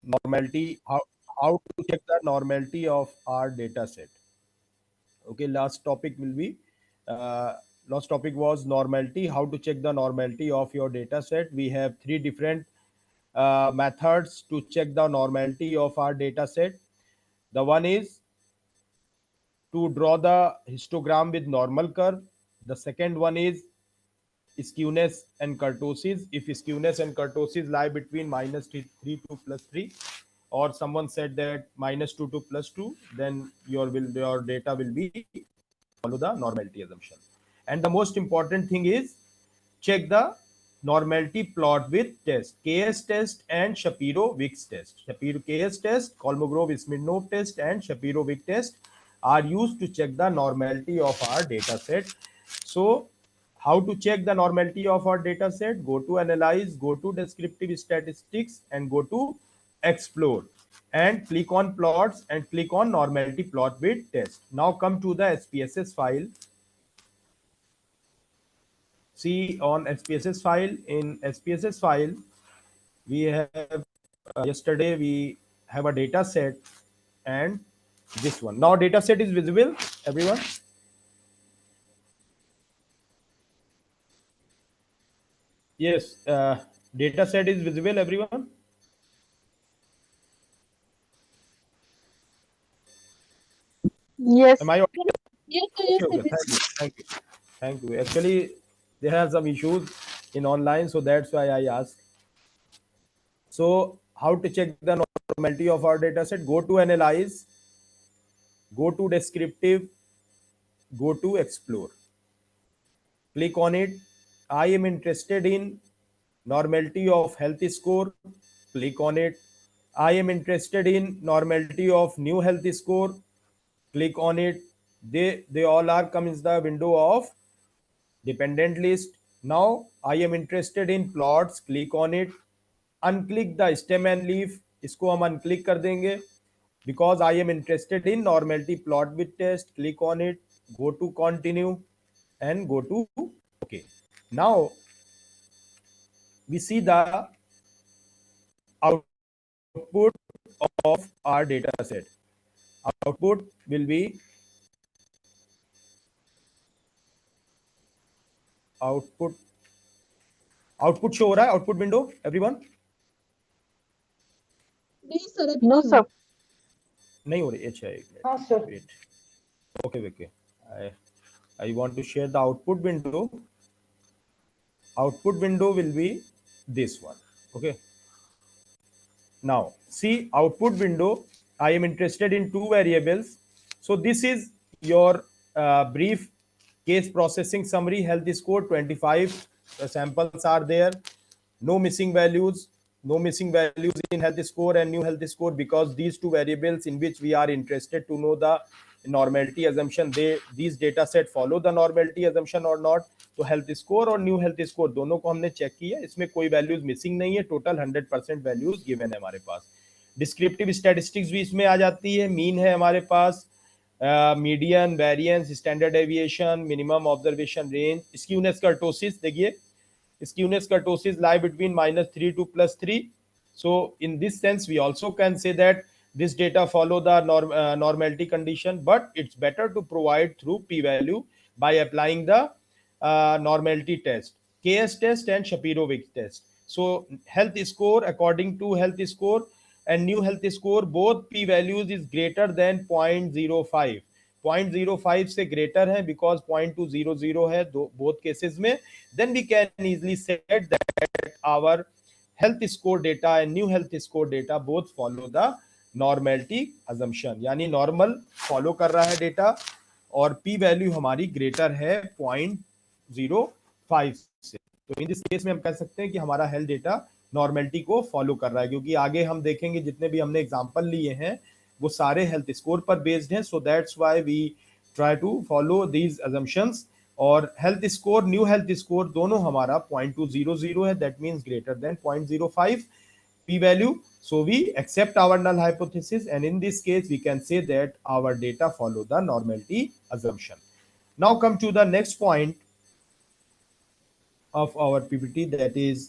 normality, how to check the normality of our data set. Okay, last topic was normality, how to check the normality of your data set. We have three different methods to check the normality of our data set. The one is to draw the histogram with normal curve. The second one is skewness and kurtosis. If skewness and kurtosis lie between -3 to +3, or someone said that -2 to +2, then your data will be follow the normality assumption. And the most important thing is check the normality plot with test, KS test and Shapiro-Wilks test. Shapiro KS test, Kolmogorov-Smirnov test, and Shapiro-Wilks test are used to check the normality of our data set. So how to check the normality of our data set? Go to analyze, go to descriptive statistics, and go to explore, and click on plots and click on normality plot with test. Now come to the SPSS file. See on SPSS file, in SPSS file, we have yesterday we have a data set and this one. Now data set is visible, everyone? Yes, data set is visible, everyone? Yes. Am I audible? Yes, sir, Okay, yes, okay, thank you. Actually, there are some issues in online, so that's why I asked. So how to check the normality of our data set? Go to analyze, go to descriptive, go to explore. Click on it. I am interested in normality of health score. Click on it. I am interested in normality of new health score. Click on it. They all are come in the window of dependent list. Now I am interested in plots. Click on it. Unclick the stem and leaf. इसको हम unclick कर देंगे because I am interested in normality plot with test. Click on it. Go to continue and go to OK. Now we see the output of our data set. Output will be output show हो रहा है output window everyone? नहीं sir, अभी No, नहीं sir. हुआ। नहीं हो रही? अच्छा एक हाँ minute, sir. Wait, okay I want to share the output window. Output window will be this one. Okay, now see output window. I am interested in two variables. So this is your brief case processing summary. Health score 25 samples are there. No missing values. No missing values in health score and new health score, because these two variables in which we are interested to know the normality assumption, these data set follow the normality assumption or not. तो health score और new health score दोनों को हमने check किया, इसमें कोई values missing नहीं है, टोटल 100% वैल्यूज गिवन है हमारे पास. डिस्क्रिप्टिव स्टैटिस्टिक्स भी इसमें आ जाती है. मीन है हमारे पास, median, variance, standard deviation, minimum observation range, skewness kurtosis. देखिए skewness kurtosis lie between -3 to +3. So in this sense we also can say that this data follow the normality condition, but it's better to provide through p-value by applying the normality test, KS test and Shapiro-Wilks test. So health score, according to health score and new health score, both p-values is greater than 0.05. 0.05 से greater है because 0.200 है both cases में. Then we can easily set that our health score data and new health score data both follow the normality assumption, यानी normal follow कर रहा है data और P value हमारी ग्रेटर है 0.05 से. तो इन दिस केस में हम कह सकते हैं कि हमारा हेल्थ डेटा नॉर्मेलिटी को फॉलो कर रहा है, क्योंकि आगे हम देखेंगे जितने भी हमने एग्जांपल लिए हैं वो सारे हेल्थ स्कोर पर बेस्ड हैं. So that's why we try to follow these assumptions. और health score, new health score दोनों हमारा 0.200 है, that means greater than 0.05 p value. So we accept our null hypothesis, and in this case we can say that our data follow the normality assumption. Now come to the next point of our PPT, that is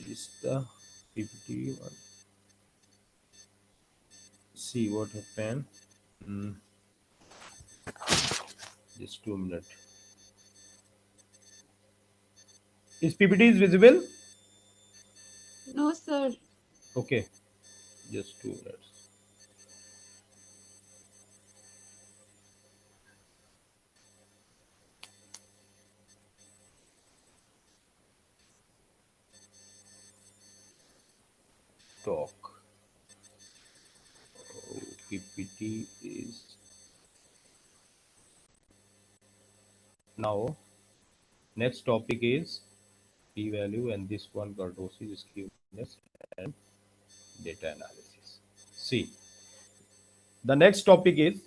is the PPT one. See what happened. Hmm. Just 2 minutes. Is PPT is visible? No, sir. Okay, just 2 minutes. Talk. Oh, PPT is now. Next topic is p-value, and this one kurtosis, skewness, and data analysis. See, the next topic is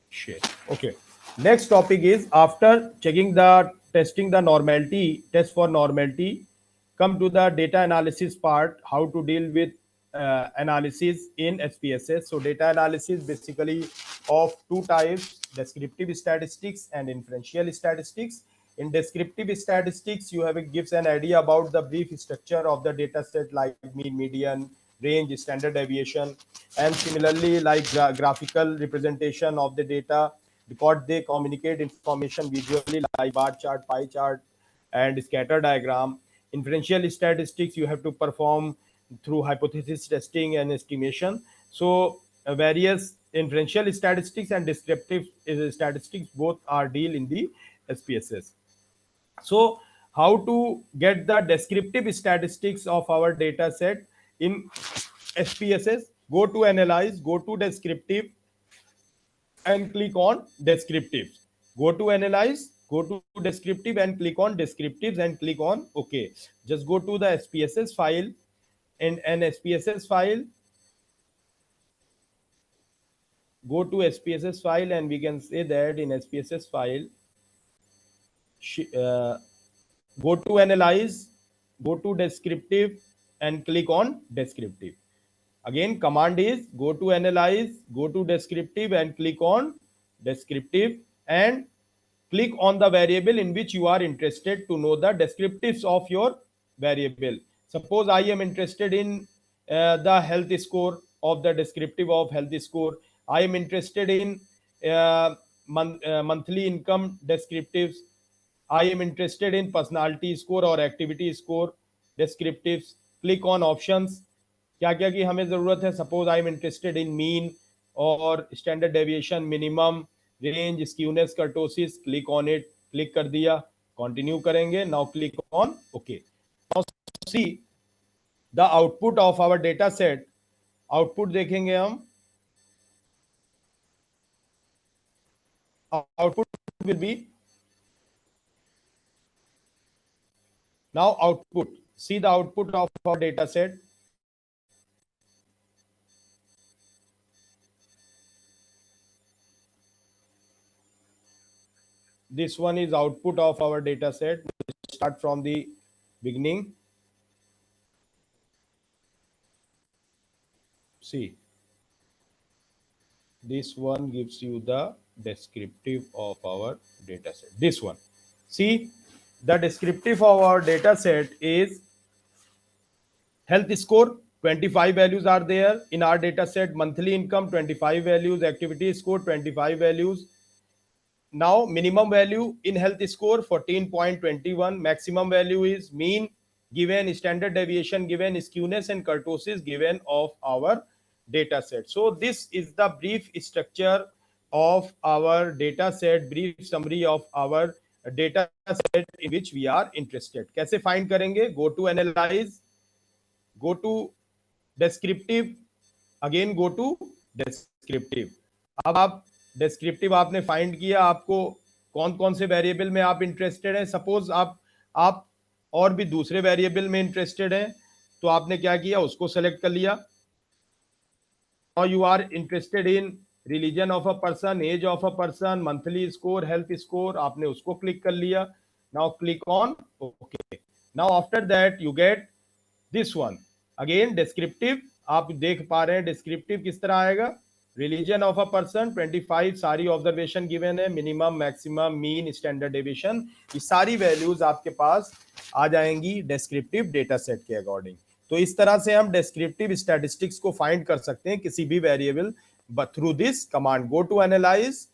share. Okay. Next topic is after checking the testing the normality, test for normality, come to the data analysis part, how to deal with analysis in SPSS. So data analysis basically of two types, descriptive statistics and inferential statistics. In descriptive statistics, you have it gives an idea about the brief structure of the data set like mean, median, range, standard deviation, and similarly like graphical representation of the data because they communicate information visually like bar chart, pie chart, and scatter diagram. Inferential statistics you have to perform through hypothesis testing and estimation. So various inferential statistics and descriptive statistics both are deal in the SPSS. So how to get the descriptive statistics of our data set in SPSS? Go to analyze, go to descriptive, and click on descriptives. Go to analyze, go to descriptive and click on descriptives and click on OK. Just go to the SPSS file. In an SPSS file, go to SPSS file, and we can say that in SPSS file, uh, go to analyze, go to descriptive, and click on descriptive. Again, command is go to analyze, go to descriptive, and click on descriptive, and click on the variable in which you are interested to know the descriptives of your variable. Suppose I am interested in the health score of the descriptive of health score. I am interested in monthly income descriptives. I am interested in personality score or activity score descriptives. Click on options. क्या क्या की हमें ज़रूरत है. Suppose I am interested in mean और standard deviation, minimum, range, skewness, kurtosis. Click on it. Click कर दिया. Continue करेंगे. Now click on okay. Now see the output of our data set. Output देखेंगे हम. Output will be now output. See the output of our data set. This one is output of our data set. We'll start from the beginning. See, this one gives you the descriptive of our data set. This one. See, the descriptive of our data set is health score. 25 values are there in our data set. Monthly income 25 values. Activity score 25 values. Now minimum value in health score 14.21. Maximum value is mean given, standard deviation given, skewness and kurtosis given of our data set. So this is the brief structure of our data set, brief summary of our data set in which we are interested. कैसे find करेंगे? Go to analyze, go to descriptive, again go to descriptive. अब आप descriptive आपने find किया. आपको कौन कौन से वेरिएबल में आप इंटरेस्टेड हैं. सपोज आप और भी दूसरे वेरिएबल में इंटरेस्टेड हैं, तो आपने क्या किया, उसको सेलेक्ट कर लिया. Now you are interested in religion of a person, age of a person, monthly score, health score, आपने उसको क्लिक कर लिया. Now click on okay. Now after that you get this one. Again descriptive. आप देख पा रहे हैं descriptive किस तरह आएगा. रिलीजन ऑफ अ पर्सन 25, सारी ऑब्जर्वेशन गिवन है, minimum maximum mean standard deviation, ये सारी वैल्यूज आपके पास आ जाएंगी डेस्क्रिप्टिव डेटा सेट के अकॉर्डिंग। तो इस तरह से हम डेस्क्रिप्टिव स्टैटिस्टिक्स को फाइंड कर सकते हैं किसी भी variable through this command, go to analyse,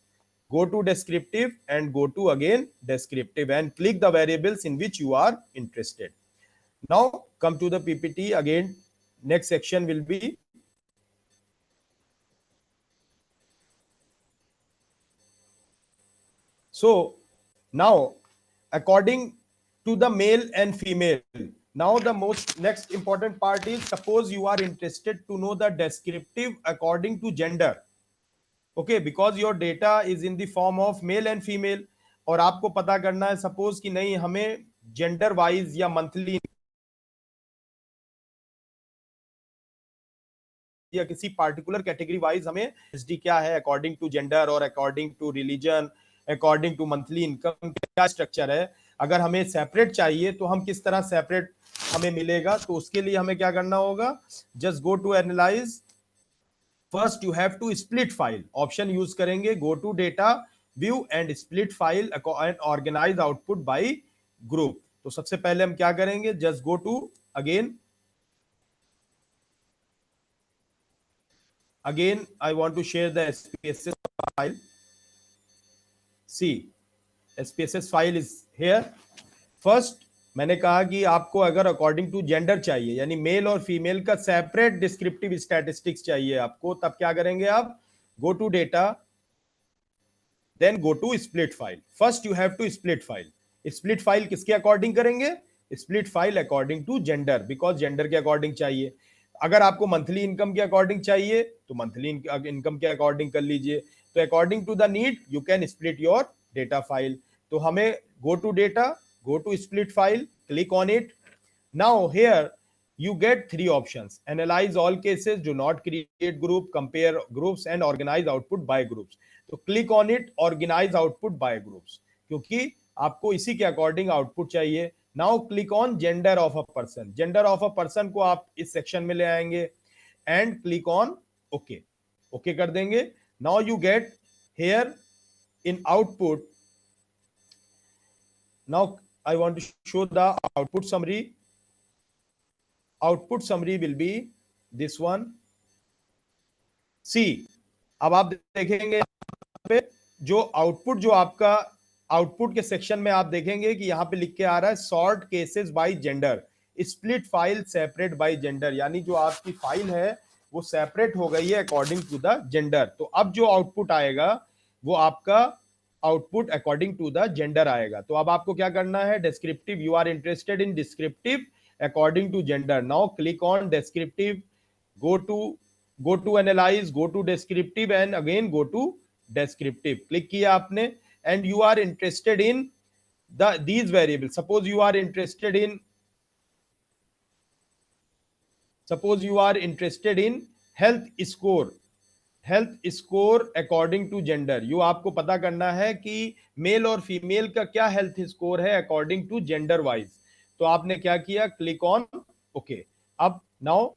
go to descriptive and go to again descriptive and click the variables in which you are interested. Now come to the PPT again. Next section will be so now according to the male and female. Now the most next important part is, suppose you are interested to know the descriptive according to gender. Okay, because your data is in the form of male and female, और आपको पता करना है suppose कि नहीं हमें gender wise या monthly या किसी पार्टिकुलर कैटेगरी वाइज हमें एसडी क्या है अकॉर्डिंग टू जेंडर और according to religion, according to monthly income क्या स्ट्रक्चर है, अगर हमें सेपरेट चाहिए तो हम किस तरह सेपरेट हमें मिलेगा, तो उसके लिए हमें क्या करना होगा, just go to analyze, first you have to split file option use करेंगे, go to data view and split file and organize output by group. तो सबसे पहले हम क्या करेंगे, just go to again I want to share the SPSS file. See, SPSS file is here. First मैंने कहा कि आपको अगर अकॉर्डिंग टू जेंडर चाहिए यानी मेल और फीमेल का सेपरेट डिस्क्रिप्टिव स्टैटिस्टिक्स चाहिए आपको, तब क्या करेंगे आप, go to data then go to split file. First you have to split file. Split file किसके अकॉर्डिंग करेंगे, split file according to gender, because gender के अकॉर्डिंग चाहिए। अगर आपको मंथली इनकम के अकॉर्डिंग चाहिए तो मंथली इनकम के अकॉर्डिंग कर लीजिए। तो according to the need you can split your data file. तो हमें go to data, go to split file, click on it. Now here you get three options: analyze all cases, do not create group, compare groups and organize output by groups. तो click on it, organize output by groups, क्योंकि आपको इसी के according output चाहिए। Now click on gender of a person. Gender of a person को आप इस section में ले आएंगे and click on OK. OK कर देंगे। Now you get here in output. Now I want to show the output summary. Output summary will be this one. See, अब आप देखेंगे पे जो आउटपुट, जो आपका आउटपुट के सेक्शन में आप देखेंगे कि यहाँ पे लिख के आ रहा है sort cases bye gender, split file separate by gender, यानी जो आपकी फाइल है वो सेपरेट हो गई है अकॉर्डिंग टू द जेंडर। तो अब जो आउटपुट आएगा वो आपका output according to the gender आएगा। तो अब आपको क्या करना है, descriptive, you are interested in descriptive according to gender. Now click on descriptive, go to analyze, go to descriptive and again go to descriptive। Click किया आपने and you are interested in these variables. Suppose you are interested in health score according to gender। You आपको पता करना है कि mail और female का क्या हेल्थ स्कोर है अकॉर्डिंग टू जेंडर वाइज। तो आपने क्या किया, क्लिक ऑन ओके। अब now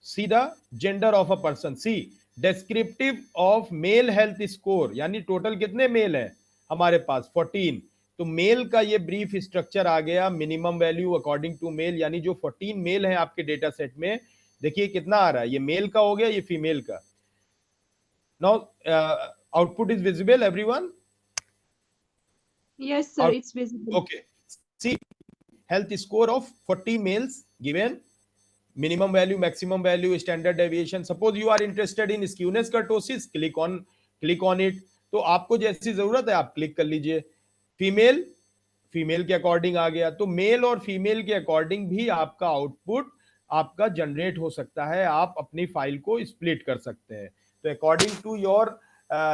see the gender of a person, see descriptive of male health score, यानी टोटल कितने मेल हैं हमारे पास 14। तो मेल का ये ब्रीफ स्ट्रक्चर आ गया, minimum value according to male, यानी जो 14 मेल हैं आपके डेटा सेट में, देखिए कितना आ रहा है, ये मेल का हो गया, ये फीमेल का। Now output is visible everyone? Yes, sir, it's visible. Okay, see health score of 40 males given, minimum value, maximum value, standard deviation. Suppose you are interested in skewness kurtosis, click on it। तो आपको जैसी जरूरत है आप click कर लीजिए। Female के according आ गया, तो मेल और फीमेल के अकॉर्डिंग भी आपका आउटपुट आपका जनरेट हो सकता है, आप अपनी फाइल को स्प्लिट कर सकते हैं। तो according to your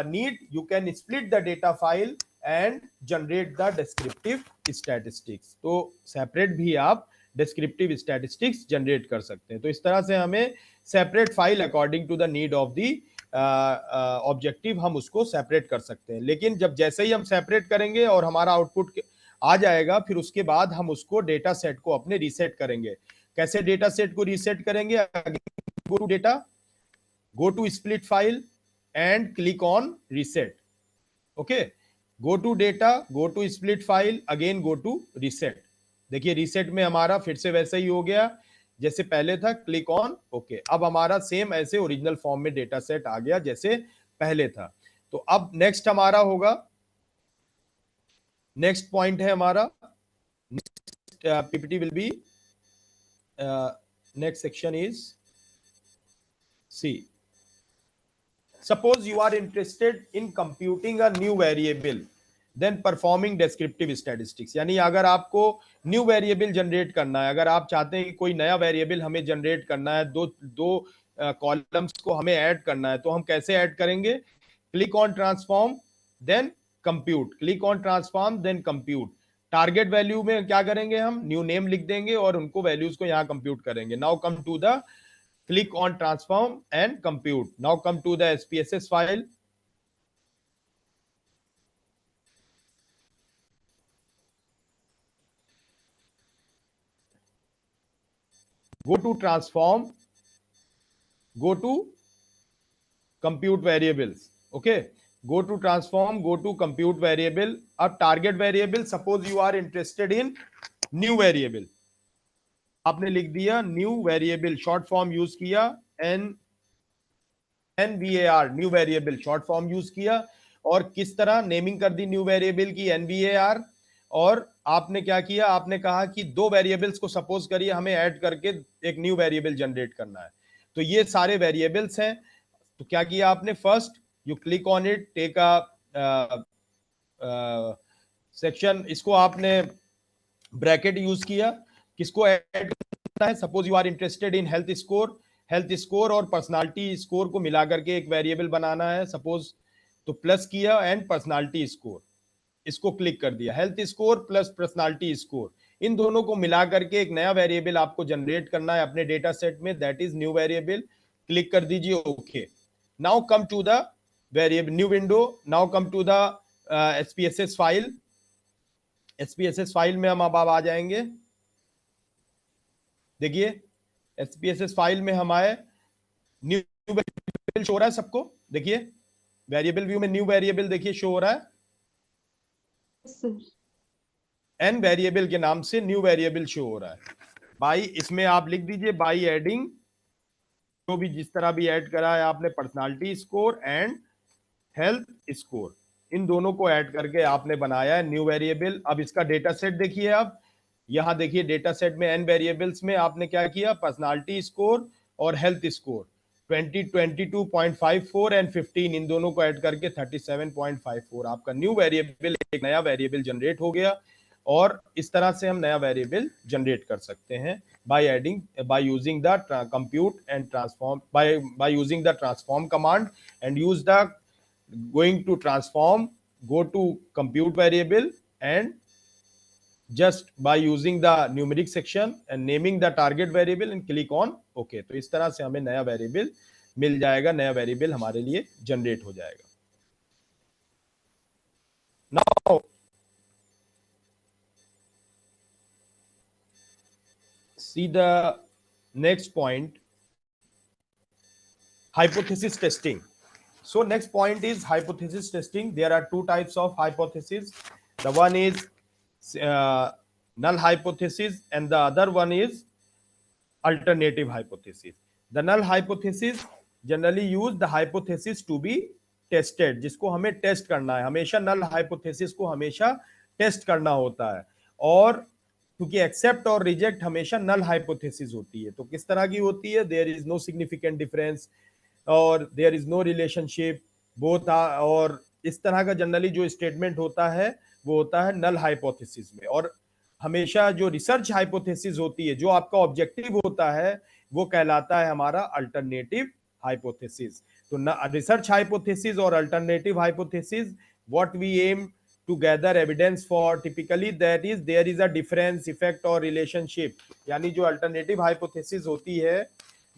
need you can split the data file and generate the descriptive statistics. तो सेपरेट भी आप डिस्क्रिप्टिव स्टैटिस्टिक्स जनरेट कर सकते हैं। तो इस तरह से हमें separate file according to the need of the objective हम उसको सेपरेट कर सकते हैं। लेकिन जब जैसे ही हम सेपरेट करेंगे और हमारा आउटपुट आ जाएगा, फिर उसके बाद हम उसको डेटा सेट को अपने रीसेट करेंगे। कैसे डेटा सेट को रीसेट करेंगे, go to data, go to split file and click on reset. Okay, go to data, go to split file, again go to reset. देखिए reset में हमारा फिर से वैसा ही हो गया जैसे पहले था, क्लिक ऑन ओके। अब हमारा सेम ऐसे ओरिजिनल फॉर्म में डेटा सेट आ गया जैसे पहले था। तो अब नेक्स्ट हमारा होगा, नेक्स्ट पॉइंट है हमारा, PPT will be, next section is, see, suppose you are interested in computing a new variable then performing descriptive statistics। यानी अगर आपको न्यू वेरिएबल जनरेट करना है, अगर आप चाहते हैं कि कोई नया वेरिएबल हमें जनरेट करना है, दो कॉलम्स को हमें ऐड करना है, तो हम कैसे ऐड करेंगे? Click on transform then compute, click on transform then compute. Target value में क्या करेंगे? हम न्यू नेम लिख देंगे और उनको वैल्यूज को यहां कंप्यूट करेंगे। Now come to the click on transform and compute. Now come to the SPSS file. Go to transform, go to compute variables. Okay, go to transform, go to compute variable. अब target variable, suppose you are interested in new variable, आपने लिख दिया new variable, short form use किया, NVAR, new variable short form use किया, और किस तरह naming कर दी न्यू वेरिएबल की? NVAR। और आपने क्या किया? आपने कहा कि दो वेरिएबल्स को सपोज करिए हमें ऐड करके एक न्यू वेरिएबल जनरेट करना है। तो ये सारे वेरिएबल्स हैं। तो क्या किया आपने? First you click on it, take a section, इसको आपने ब्रैकेट यूज किया, किसको ऐड करना है? Suppose you are interested in health score, health score और पर्सनालिटी स्कोर को मिलाकर के एक वेरिएबल बनाना है सपोज, तो प्लस किया एंड पर्सनालिटी स्कोर, इसको क्लिक कर दिया, health score plus personality score, इन दोनों को मिला करके एक नया वेरिएबल आपको जनरेट करना है अपने डेटा सेट में, that is new variable. Click कर दीजिए okay. Now come to the variable new window, now come to the SPSS file. SPSS file में हम अब आ जाएंगे। देखिए SPSS फाइल में हम आए, न्यू वेरिएबल शो हो रहा है सबको, देखिए वेरिएबल व्यू में न्यू वेरिएबल देखिए शो हो रहा है, एन वेरिएबल के नाम से न्यू वेरिएबल शो हो रहा है। बाई, इसमें आप लिख दीजिए बाई एडिंग, जो भी जिस तरह भी ऐड करा है आपने, personality score and health score, इन दोनों को ऐड करके आपने बनाया है न्यू वेरिएबल। अब इसका डेटा सेट देखिए, आप यहां देखिए डेटा सेट में एन वेरिएबल्स में आपने क्या किया? पर्सनालिटी स्कोर और हेल्थ स्कोर 20, 22.54 एंड 15, इन दोनों को ऐड करके 37.54 आपका न्यू वेरिएबल, एक नया वेरिएबल जनरेट हो गया। और इस तरह से हम नया वेरिएबल जनरेट कर सकते हैं by using the compute and transform, by using the transform command, and use the going to transform, go to compute variable, and just by using the numeric section and naming the target variable and click on OK। तो इस तरह से हमें नया variable मिल जाएगा, नया variable हमारे लिए जनरेट हो जाएगा। Now see the next point, hypothesis testing. So next point is hypothesis testing. There are two types of hypothesis. The one is null hypothesis and the other one is alternative hypothesis. The null hypothesis generally use the hypothesis to be tested, जिसको हमें test करना है, हमेशा null hypothesis को हमेशा test करना होता है। और क्योंकि एक्सेप्ट और रिजेक्ट हमेशा null hypothesis होती है, तो किस तरह की होती है? There is no significant difference और there is no relationship both, और इस तरह का जनरली जो स्टेटमेंट होता है वो होता है नल हाइपोथेसिस में। और हमेशा जो रिसर्च हाइपोथेसिस होती है, जो आपका ऑब्जेक्टिव होता है, वो कहलाता है हमारा अल्टरनेटिव हाइपोथेसिस। तो रिसर्च हाइपोथेसिस और alternative hypothesis, what we aim to gather evidence for typically that is there is a difference, effect और relationship। यानी जो अल्टरनेटिव हाइपोथेसिस होती है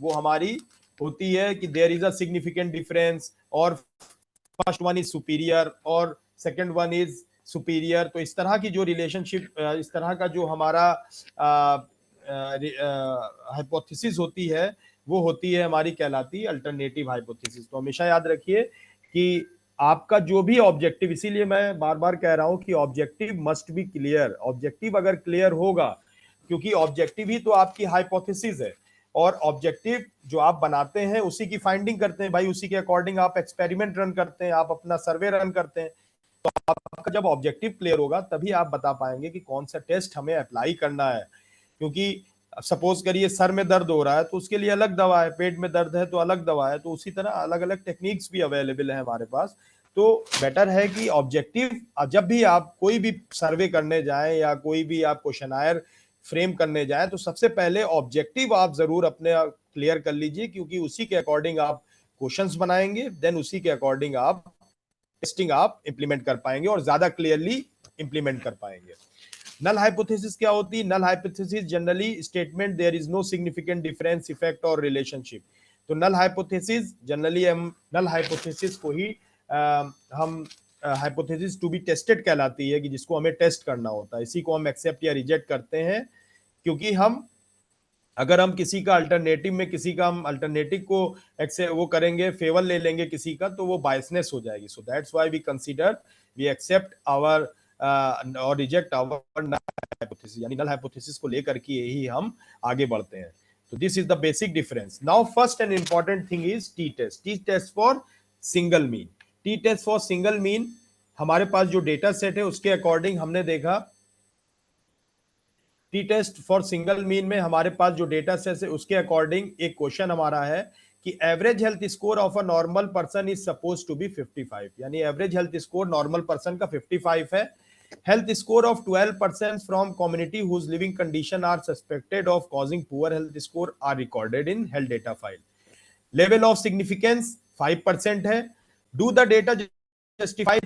वो हमारी होती है कि there is a significant difference, और फर्स्ट वन इज सुपीरियर और सेकंड वन इज सुपीरियर। तो इस तरह की जो रिलेशनशिप, इस तरह का जो हमारा हाइपोथेसिस होती है, वो होती है हमारी कहलाती है अल्टरनेटिव हाइपोथेसिस। तो हमेशा याद रखिए कि आपका जो भी ऑब्जेक्टिव, इसीलिए मैं बार बार कह रहा हूं कि objective must be clear. Objective अगर क्लियर होगा, क्योंकि ऑब्जेक्टिव ही तो आपकी हाइपोथेसिस है, और ऑब्जेक्टिव जो आप बनाते हैं उसी की फाइंडिंग करते हैं भाई, उसी के अकॉर्डिंग आप एक्सपेरिमेंट रन करते हैं, आप अपना सर्वे रन करते हैं। आपका जब ऑब्जेक्टिव क्लियर होगा तभी आप बता पाएंगे कि कौन सा टेस्ट हमें अप्लाई करना है। क्योंकि सपोज करिए सर में दर्द हो रहा है तो उसके लिए अलग दवा है, पेट में दर्द है तो अलग दवा है, तो उसी तरह अलग अलग टेक्निक्स भी अवेलेबल है हमारे पास। तो बेटर है कि ऑब्जेक्टिव, जब भी आप कोई भी सर्वे करने जाएं या कोई भी आप क्वेश्चनायर फ्रेम करने जाएं, तो सबसे पहले ऑब्जेक्टिव आप जरूर अपने क्लियर कर लीजिए, क्योंकि उसी के अकॉर्डिंग आप क्वेश्चंस बनाएंगे, देन उसी के अकॉर्डिंग आप टेस्टिंग आप इंप्लीमेंट कर पाएंगे और ज्यादा क्लियरली इंप्लीमेंट कर पाएंगे। नल हाइपोथेसिस क्या होती है? Null hypothesis generally statement there is no significant difference, effect और रिलेशनशिप। तो नल हाइपोथेसिस जनरली, हम नल हाइपोथेसिस को ही हम हाइपोथेसिस टू बी टेस्टेड कहलाती है, कि जिसको हमें टेस्ट करना होता है। इसी को हम एक्सेप्ट या रिजेक्ट करते हैं, क्योंकि हम अगर हम किसी का अल्टरनेटिव में किसी का हम अल्टरनेटिव को वो करेंगे, फेवर ले लेंगे किसी का, तो वो बायसनेस हो जाएगी। So that's why we consider, we accept our और रिजेक्ट आवर नल हाइपोथेसिस, यानी नल हाइपोथेसिस को लेकर के ही हम आगे बढ़ते हैं। तो this is the basic difference. Now first and important thing is T test. T test for single mean. T test for single mean, हमारे पास जो डेटा सेट है उसके अकॉर्डिंग हमने देखा, T test for single mean में हमारे पास जो डेटा सेट है उसके अकॉर्डिंग एक क्वेश्चन हमारा है कि average health score of a normal person is suppose to be 55, यानी average health score normal person का 55 है। Health score of 12% from community whose living condition are suspected of causing poor health score are recorded in health data file. Level of significance 5% है। Do the data justify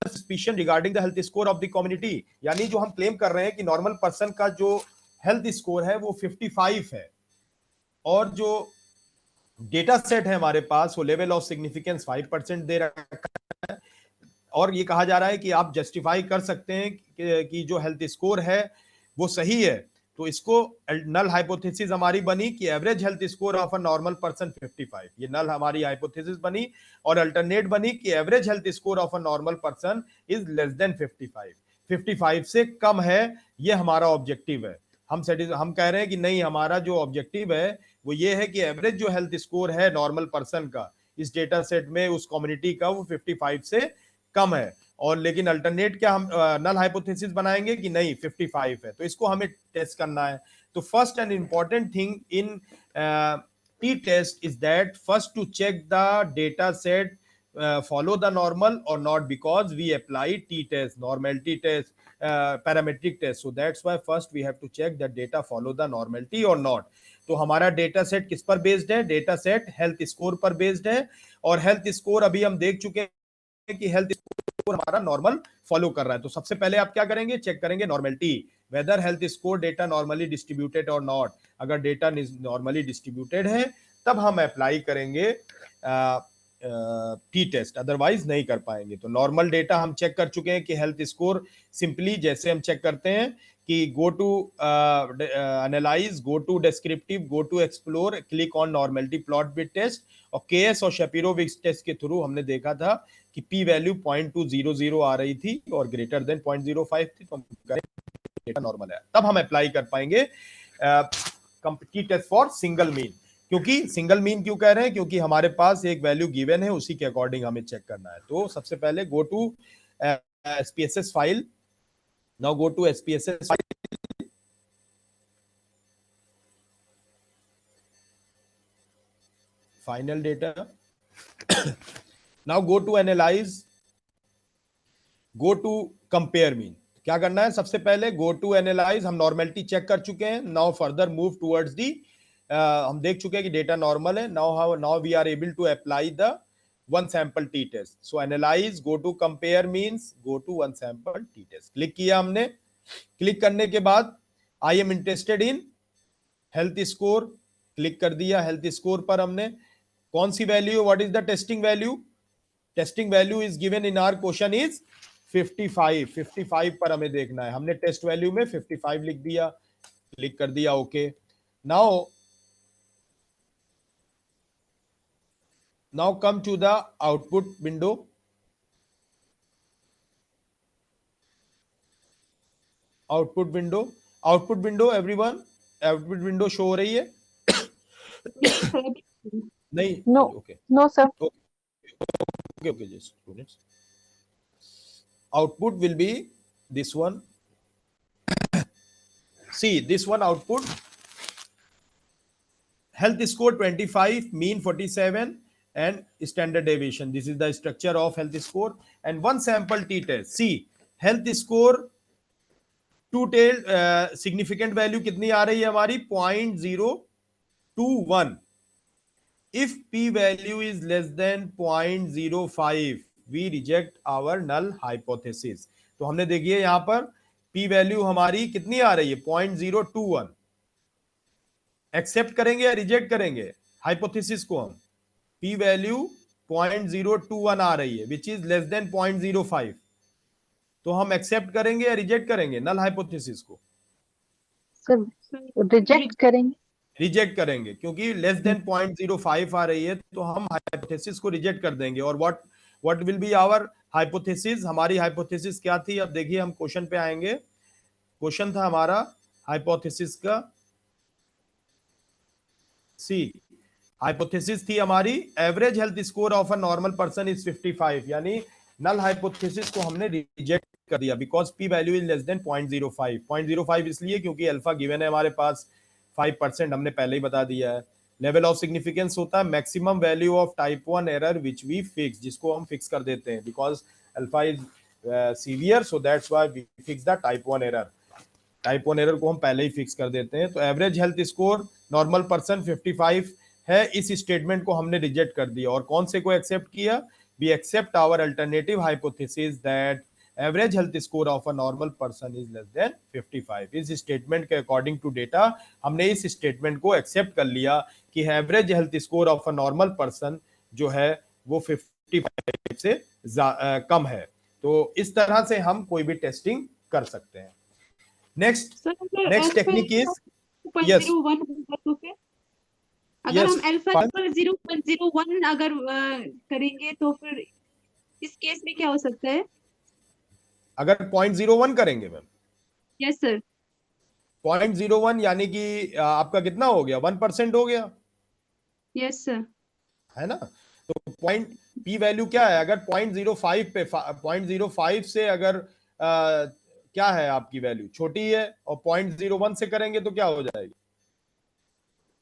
suspicion regarding the health score of the community, यानी जो हम claim कर रहे हैं कि normal person का जो हेल्थ स्कोर है वो 55 है, और जो डेटा सेट है हमारे पास वो लेवल ऑफ सिग्निफिकेंस 5% दे रहा है, और ये कहा जा रहा है कि आप जस्टिफाई कर सकते हैं कि जो हेल्थ स्कोर है वो सही है। तो इसको नल हाइपोथेसिस हमारी बनी कि average health score of a normal person 55, ये नल हमारी हाइपोथेसिस बनी। और अल्टरनेट बनी कि average health score of a normal person is less than 55, 55 से कम है, ये हमारा ऑब्जेक्टिव है। हम कह रहे हैं कि नहीं, हमारा जो ऑब्जेक्टिव है वो ये है कि एवरेज जो हेल्थ स्कोर है नॉर्मल पर्सन का इस डेटा सेट में, उस कम्युनिटी का, वो 55 से कम है। और लेकिन अल्टरनेट क्या हम नल हाइपोथेसिस बनाएंगे कि नहीं 55 है, तो इसको हमें टेस्ट करना है। तो first and important thing in T test is that first to check the data set follow the normal or not, because we apply t test, normality test, parametric test. So that's why first we have to check that data follow the normality or not. तो हमारा data set किस पर based है? Data set health score पर based है, और health score अभी हम देख चुके हैं कि हेल्थ स्कोर हमारा नॉर्मल फॉलो कर रहा है। तो सबसे पहले आप क्या करेंगे? चेक करेंगे normality, whether health score data normally distributed और नॉट। अगर डेटा नॉर्मली डिस्ट्रीब्यूटेड है तब हम अप्लाई करेंगे टी टेस्ट, अदरवाइज नहीं कर पाएंगे। तो नॉर्मल डेटा हम चेक कर चुके हैं कि हेल्थ स्कोर सिंपली जैसे हम चेक करते हैं कि go to analyse, go to descriptive, go to explore, click on normality plot with test. और केएस और शेपिरो विक्स टेस्ट के थ्रू हमने देखा था कि पी वैल्यू 0.200 आ रही थी और ग्रेटर देन 0.05 थी, तो डेटा नॉर्मल है, तब हम अप्लाई कर पाएंगे T test for single mean. क्योंकि सिंगल मीन क्यों कह रहे हैं? क्योंकि हमारे पास एक वैल्यू गिवन है, उसी के अकॉर्डिंग हमें चेक करना है। तो सबसे पहले go to SPSS file. Now go to SPSS file, final data. Now go to analyse, go to compare mean. क्या करना है? सबसे पहले गो टू एनालाइज, हम नॉर्मलिटी चेक कर चुके हैं। Now further move towards the, हम देख चुके हैं कि डेटा नॉर्मल है। Now we are able to apply the one sample T test. So analyze, go to compare means go to one sample T test. Click किया हमने। Click करने के बाद I am interested in health score, click कर दिया। Health score पर हमने कौन सी value, what is the testing value? Testing value is given in our question is 55, 55 पर हमें देखना है। हमने टेस्ट वैल्यू में 55 लिख दिया, क्लिक कर दिया, okay. Now Now come to the output window. Output window everyone, output window show हो रही है? Yes, sir. नहीं, No, okay, no, sir. okay, just 2 minutes. Output will be this one. See this one output, health score 25, mean 47, and standard deviation. This is the structure of health score and one sample t-test. See health score two tail significant value कितनी आ रही है हमारी 0.021. If p value is less than 0.05 we reject our null hypothesis. तो हमने देखिए यहां पर p वैल्यू हमारी कितनी आ रही है 0.021. एक्सेप्ट करेंगे या रिजेक्ट करेंगे हाइपोथेसिस को? हम p वैल्यू 0.021 आ रही है विच इज लेस देन 0.05. तो हम एक्सेप्ट करेंगे या रिजेक्ट करेंगे नल हाइपोथेसिस को? सर रिजेक्ट करेंगे. रिजेक्ट करेंगे क्योंकि लेस देन 0.05 आ रही है तो हम हाइपोथेसिस को रिजेक्ट कर देंगे. और what will be our hypothesis? हमारी हाइपोथेसिस क्या थी? अब देखिए हम क्वेश्चन पे आएंगे. क्वेश्चन था हमारा हाइपोथेसिस का, सी हाइपोथेसिस थी हमारी average health score of a normal person is 55. यानी नल हाइपोथेसिस को हमने रिजेक्ट कर दिया because P value is less than 0.05. 0.05 इसलिए क्योंकि अल्फा गिवन है हमारे पास 5%, हमने पहले ही बता दिया है. लेवल ऑफ सिग्निफिकेंस होता है maximum value of type 1 error which we fix, जिसको हम फिक्स कर देते हैं because alpha is severe, so that's why we fix the type 1 error. Type 1 error को हम पहले ही फिक्स कर देते हैं. तो average health score normal person 55 है. इस स्टेटमेंट को हमने रिजेक्ट कर दिया. और कौन से को एक्सेप्ट किया? We accept our alternative hypothesis that average health score of a normal person is less than 55. इस स्टेटमेंट के अकॉर्डिंग टू डेटा हमने इस स्टेटमेंट को एक्सेप्ट कर लिया कि average health score of a normal person जो है वो 55 से कम है. तो इस तरह से हम कोई भी टेस्टिंग कर सकते हैं. नेक्स्ट टेक्निक इज यस 0.01 होगा तो फिर अगर हम अल्फा 0.01 अगर करेंगे तो फिर इस केस में क्या हो सकता है? अगर 0.01 करेंगे मैम, यस सर. 0.01 यानी कि आपका कितना हो गया? 1% हो गया, यस सर. है ना? तो पॉइंट पी वैल्यू क्या है? अगर 0.05 पे 0.05 से अगर क्या है आपकी वैल्यू छोटी है और 0.01 से करेंगे तो क्या हो जाएगी?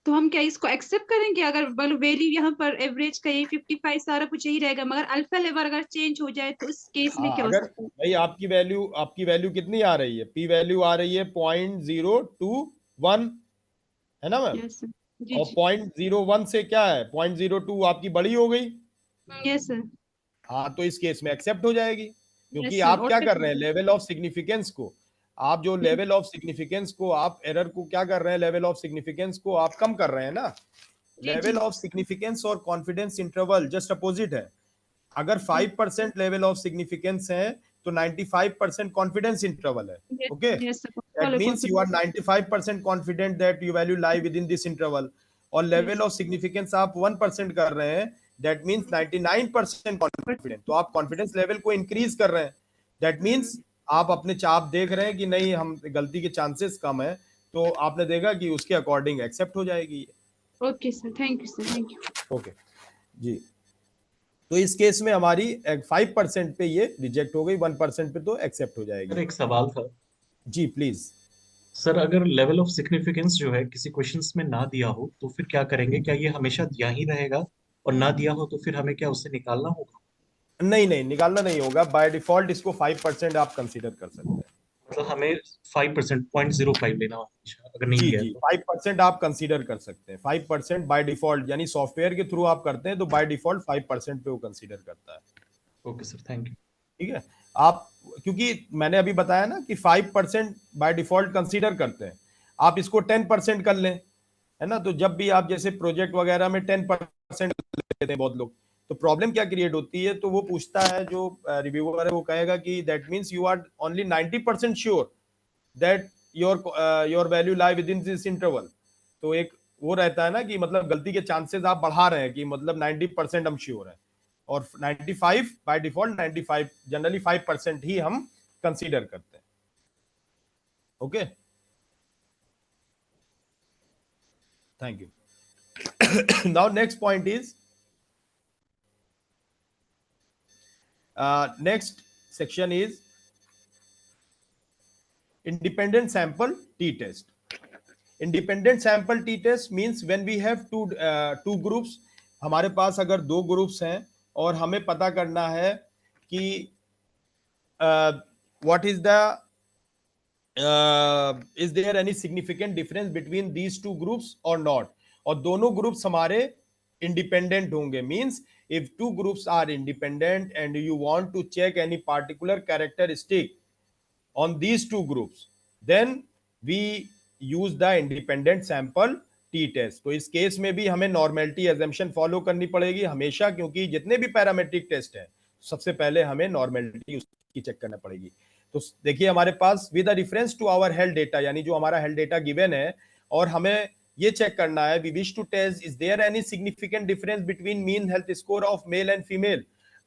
तो हम क्या इसको एक्सेप्ट करेंगे? अगर वैल्यू यहाँ पर एवरेज का ये 55 सारा कुछ यही रहेगा मगर अल्फा लेवल अगर चेंज हो जाए तो उस केस में क्या हो अगर सकता है? भाई आपकी वैल्यू कितनी आ रही है? पी वैल्यू आ रही है 0.021, है ना मैम? Yes sir. जी और जी. 0.01 से क्या है? 0.02 आपकी बड़ी हो गई. Yes sir. हाँ, तो इस केस में एक्सेप्ट हो जाएगी क्योंकि यस सर. आप क्या कर रहे हैं? लेवल ऑफ सिग्निफिकेंस को आप जो लेवल ऑफ सिग्निफिकेंस को आप एरर को क्या कर रहे हैं? लेवल ऑफ सिग्निफिकेंस को आप कम कर रहे हैं ना. लेवल ऑफ सिग्निफिकेंस और कॉन्फिडेंस इंटरवल जस्ट अपोजिट है. अगर 5% लेवल ऑफ सिग्निफिकेंस है तो 95% कॉन्फिडेंस इंटरवल है. Okay, that means you are 95% confident that you value lie within this interval. और लेवल ऑफ सिग्निफिकेंस आप 1% कर रहे हैं, दैट मींस 99% कॉन्फिडेंट. तो आप कॉन्फिडेंस लेवल को इंक्रीज कर रहे हैं. दैट मींस आप अपने चाप देख रहे हैं कि नहीं हम गलती के चांसेस कम है, तो आपने देखा कि उसके अकॉर्डिंग एक्सेप्ट हो जाएगी. Okay sir. Thank you sir. Thank you. Okay जी. तो इस केस में हमारी 5% पे ये रिजेक्ट हो गई, 1% पे तो एक्सेप्ट हो सर जाएगी. एक सवाल था. जी प्लीज. सर अगर लेवल ऑफ सिग्निफिकेंस जो है किसी क्वेश्चंस में ना दिया हो तो फिर क्या करेंगे? क्या ये हमेशा दिया ही रहेगा और ना दिया हो तो फिर हमें क्या उससे निकालना होगा? नहीं नहीं, निकालना नहीं होगा. बाय डिफॉल्ट इसको 5% आप कंसीडर कर सकते हैं. मतलब हमें 5% 0.05 लेना हमेशा अगर नहीं जी दिया जी, तो? 5% आप कंसीडर कर सकते हैं. 5% बाय डिफॉल्ट, यानी सॉफ्टवेयर के थ्रू आप करते हैं तो बाय डिफॉल्ट 5% पे वो कंसीडर करता है. Okay sir, thank you. ठीक है. आप क्योंकि मैंने अभी बताया ना कि 5% बाय डिफॉल्ट कंसीडर करते हैं, आप इसको 10% कर लें, है ना? तो जब भी आप जैसे प्रोजेक्ट वगैरह में 10% लेते हैं बहुत लोग, तो प्रॉब्लम क्या क्रिएट होती है? तो वो पूछता है जो रिव्यूअर है, वो कहेगा कि that means you are only 90% sure that your value lie within this interval. तो एक वो रहता है ना कि मतलब गलती के चांसेस आप बढ़ा रहे हैं कि मतलब 90% हम श्योर है, और 95 बाय डिफॉल्ट 95 जनरली 5% ही हम कंसीडर करते हैं. Okay, thank you. Now next point is next section is independent sample t-test. Independent sample t-test means when we have two groups. हमारे पास अगर दो ग्रुप्स हैं और हमें पता करना है कि what is the is there any significant difference between these two groups or not, और दोनों ग्रुप्स हमारे इंडिपेंडेंट होंगे. Means if two groups are independent and you want to check any particular characteristic on these two groups, then we use the independent sample t-test. तो इस case में भी हमें normality assumption follow करनी पड़ेगी हमेशा, क्योंकि जितने भी पैरामेट्रिक टेस्ट है सबसे पहले हमें नॉर्मेलिटी उसकी चेक करना पड़ेगी. तो देखिए हमारे पास with reference to our health data, यानी जो हमारा हेल्थ डेटा गिवन है, और हमें ये चेक करना है, we wish to test is there any significant difference between mean health score of male and female.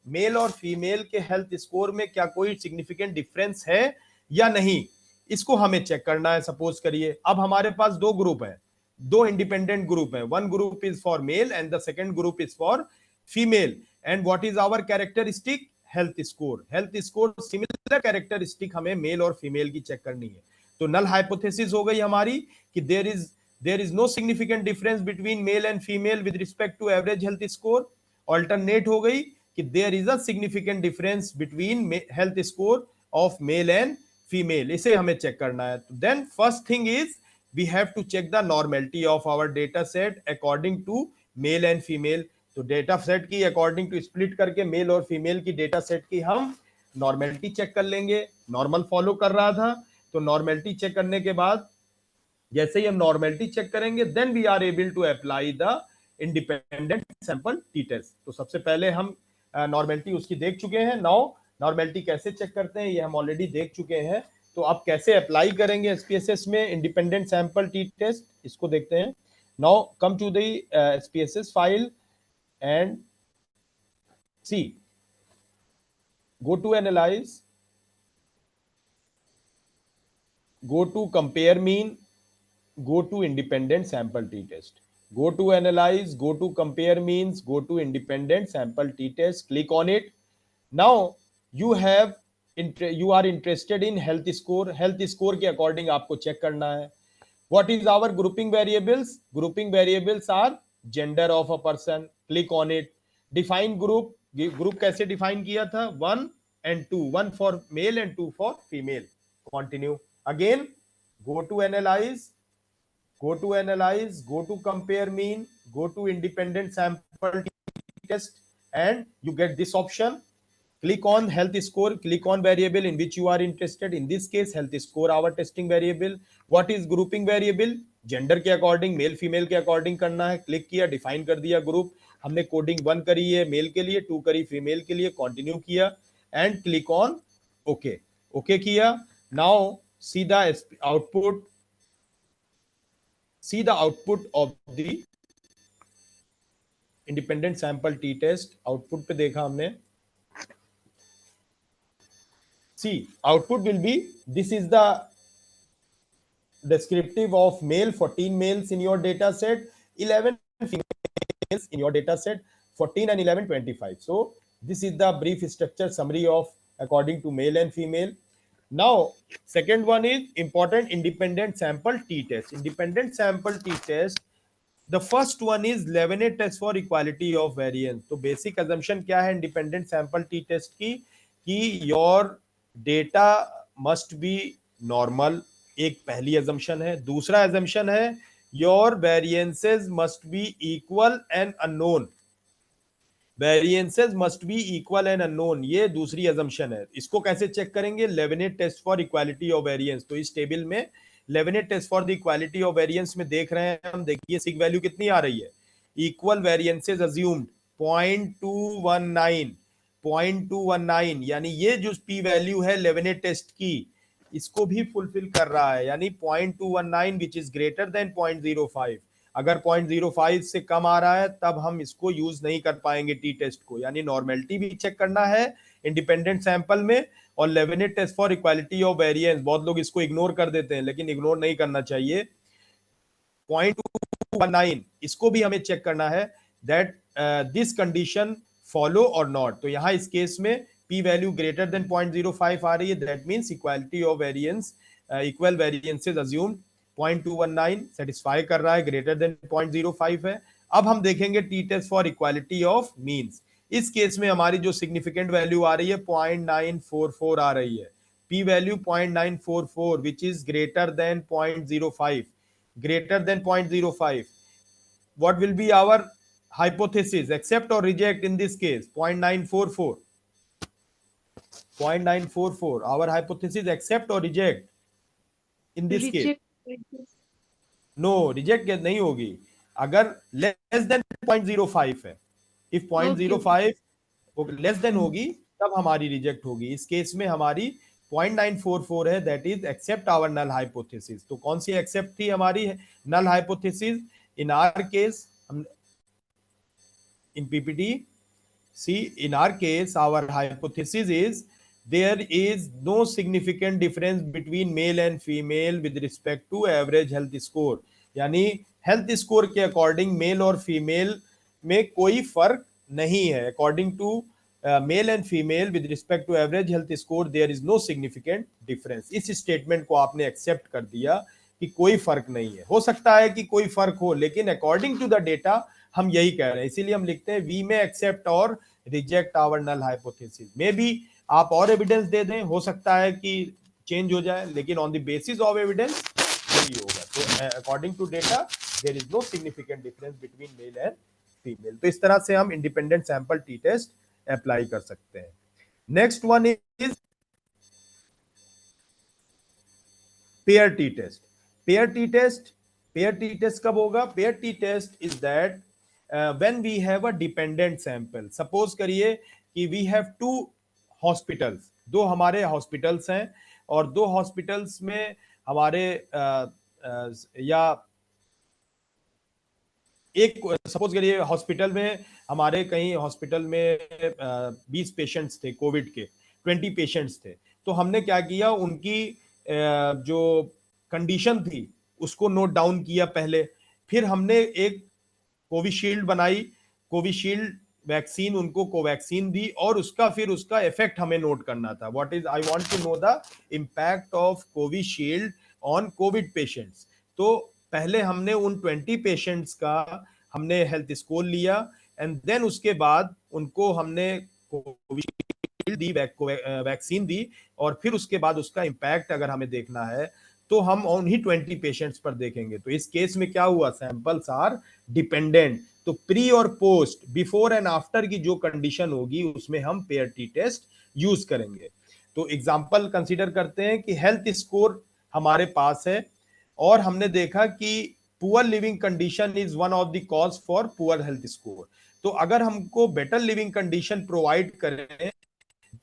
Male और फीमेल के हेल्थ स्कोर में क्या कोई सिग्निफिकेंट डिफरेंस है या नहीं, इसको हमें चेक करना है. सपोज करिए अब हमारे पास दो ग्रुप है, दो इंडिपेंडेंट ग्रुप है. One group is for male and the second group is for female. And what is our characteristic? Health score. Health score similar characteristic हमें मेल और फीमेल की चेक करनी है. तो नल हाइपोथेसिस हो गई हमारी कि there is no significant difference between male and female with respect to average health score. Alternate हो गई कि there is a significant difference between health score of male and female. इसे हमें चेक करना है. Then first thing is we have to check the normality of our data set according to male and female. तो data set की according to split करके male और female की data set की हम नॉर्मेलिटी चेक कर लेंगे. नॉर्मल फॉलो कर रहा था, तो नॉर्मेलिटी चेक करने के बाद जैसे ही हम नॉर्मेलिटी चेक करेंगे, then we are able to apply the independent sample T test. तो सबसे पहले हम नॉर्मेलिटी उसकी देख चुके हैं. नाउ नॉर्मेलिटी कैसे चेक करते हैं ये हम ऑलरेडी देख चुके हैं. तो अब कैसे अप्लाई करेंगे एसपीएसएस में इंडिपेंडेंट सैंपल टी टेस्ट, इसको देखते हैं. Now come to the SPSS file and see, go to analyze, go to compare mean, go to independent sample t-test. Go to analyze, go to compare means, go to independent sample t-test, click on it. Now you are interested in health score. Health score के according आपको check करना है. What is our grouping variables? Grouping variables are gender of a person. Click on it. Define group. Group कैसे define किया था? 1 and 2. 1 for male and 2 for female. Continue. Again, go to analyze. Go to analyze. Go to compare mean. Go to independent sample test, and you get this option. Click on health score. Click on variable in which you are interested. In this case, health score our testing variable. What is grouping variable? Gender के according, male female के according करना है. Click किया, define कर दिया group. हमने coding 1 करी है मेल के लिए, 2 करी फीमेल के लिए. कंटिन्यू किया and click on okay. Okay किया. Now see the output. See the output of the independent sample T test. Output पे देखा हमने. See, output will be, this is the descriptive of male, 14 males in your data set, 11 females in your data set, 14 and 11, 25. So this is the brief structure summary of according to male and female. Now, second one is important independent sample t-test. Independent sample t-test, the first one is Levenet test for equality of variance. तो basic assumption क्या है independent sample t-test की, कि your data must be normal. एक पहली assumption है. दूसरा assumption है your variances must be equal and unknown. Variances must be equal and unknown. ये दूसरी assumption है. इसको कैसे चेक करेंगे? Levenet test for equality of variance. तो इस टेबल में Levenet test for the equality of variance में देख रहे हैं हम. देखिए sig वैल्यू कितनी आ रही है. Equal variances assumed 0.219. 0.219 यानी ये जो p वैल्यू है Levenet टेस्ट की, इसको भी फुलफिल कर रहा है. यानी 0.219 which is greater than 0.05. अगर 0.05 से कम आ रहा है तब हम इसको यूज नहीं कर पाएंगे टी टेस्ट को, यानी नॉर्मेलिटी भी चेक करना है इंडिपेंडेंट सैंपल में, और Levene's test for equality of variance, बहुत लोग इसको इग्नोर कर देते हैं, लेकिन इग्नोर नहीं करना चाहिए। 0.219 इसको भी हमें चेक करना है दैट दिस कंडीशन फॉलो और नॉट। तो यहां इस केस में p वैल्यू ग्रेटर देन 0.05 आ रही है, that means equality of variance, equal variances assumed. 0.219 satisfy कर रहा है, ग्रेटर देन 0.05 है। अब हम देखेंगे T test for equality of means. इस केस में हमारी जो सिग्निफिकेंट वैल्यू आ रही है 0.944 आ रही है, p value 0.944 which is greater than 0.05, greater than 0.05. What will be our hypothesis? Accept or reject in this case? 0.944. 0.944. Our hypothesis accept or reject in this case? Reject. No, reject नहीं होगी अगर less than 0.05 है। If 0.05 less than होगी तब हमारी reject होगी। इस case में हमारी 0.944 है, that is accept our null hypothesis. तो कौन सी एक्सेप्ट थी हमारी null hypothesis? In our case हम in PPT see, in our case our hypothesis is there is no significant difference between male and female with respect to average health score, यानी health score के according male और female में कोई फर्क नहीं है। According to male and female with respect to average health score there is no significant difference. इस statement को आपने एक्सेप्ट कर दिया कि कोई फर्क नहीं है। हो सकता है कि कोई फर्क हो, लेकिन अकॉर्डिंग टू द डेटा हम यही कह रहे हैं, इसीलिए हम लिखते हैं वी में एक्सेप्ट और reject our null hypothesis. Maybe आप और एविडेंस दे दें, हो सकता है कि चेंज हो जाए, लेकिन on the basis of evidence यही होगा। तो according to data there is no significant difference between male and female. तो इस तरह से हम independent sample T test apply कर सकते हैं। Next one is pair T test. Pair T test, pair T test कब होगा? Pair T test is that when we have a dependent sample. Suppose करिए कि वी हैव टू हॉस्पिटल्स, दो हमारे hospitals हैं और दो हॉस्पिटल्स में हमारे या एक सपोज करिए हॉस्पिटल में हमारे कहीं हॉस्पिटल में 20 पेशेंट्स थे कोविड के, 20 पेशेंट्स थे। तो हमने क्या किया, उनकी जो कंडीशन थी उसको नोट डाउन किया पहले, फिर हमने एक कोविशील्ड बनाई, कोविशील्ड वैक्सीन उनको कोवैक्सीन दी और उसका फिर उसका इफेक्ट हमें नोट करना था। What is, I want to know the impact of Covishield on Covid patients. तो पहले हमने उन 20 पेशेंट्स का हमने हेल्थ स्कोर लिया एंड देन उसके बाद उनको हमने कोविशील्ड दी, वैक्सीन दी, और फिर उसके बाद उसका इम्पैक्ट अगर हमें देखना है तो हम उन्हीं 20 पेशेंट्स पर देखेंगे। तो इस केस में क्या हुआ, सैंपल्स आर डिपेंडेंट। तो प्री और पोस्ट, बिफोर एंड आफ्टर की जो कंडीशन होगी उसमें हम पेयर टी टेस्ट यूज करेंगे। तो एग्जांपल कंसीडर करते हैं कि हेल्थ स्कोर हमारे पास है और हमने देखा कि poor leaving condition is one of the cause for poor health score. तो अगर हमको बेटर लिविंग कंडीशन प्रोवाइड करें,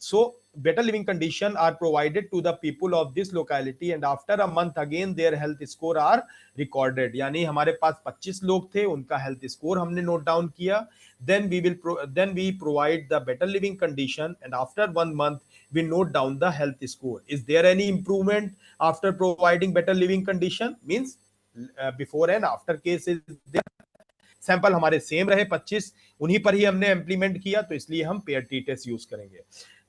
so better living condition are provided to the people of this locality and after a month again their health score are recorded। यानी हमारे पास 25 लोग थे, उनका health score हमने नोट डाउन किया, then we provide the better living condition and after 1 month we note down the health score. Is there any improvement after providing better living condition? Means before and after case is there। Sample हमारे same रहे 25, उन्हीं पर ही हमने implement किया, तो इसलिए हम pair T test use करेंगे।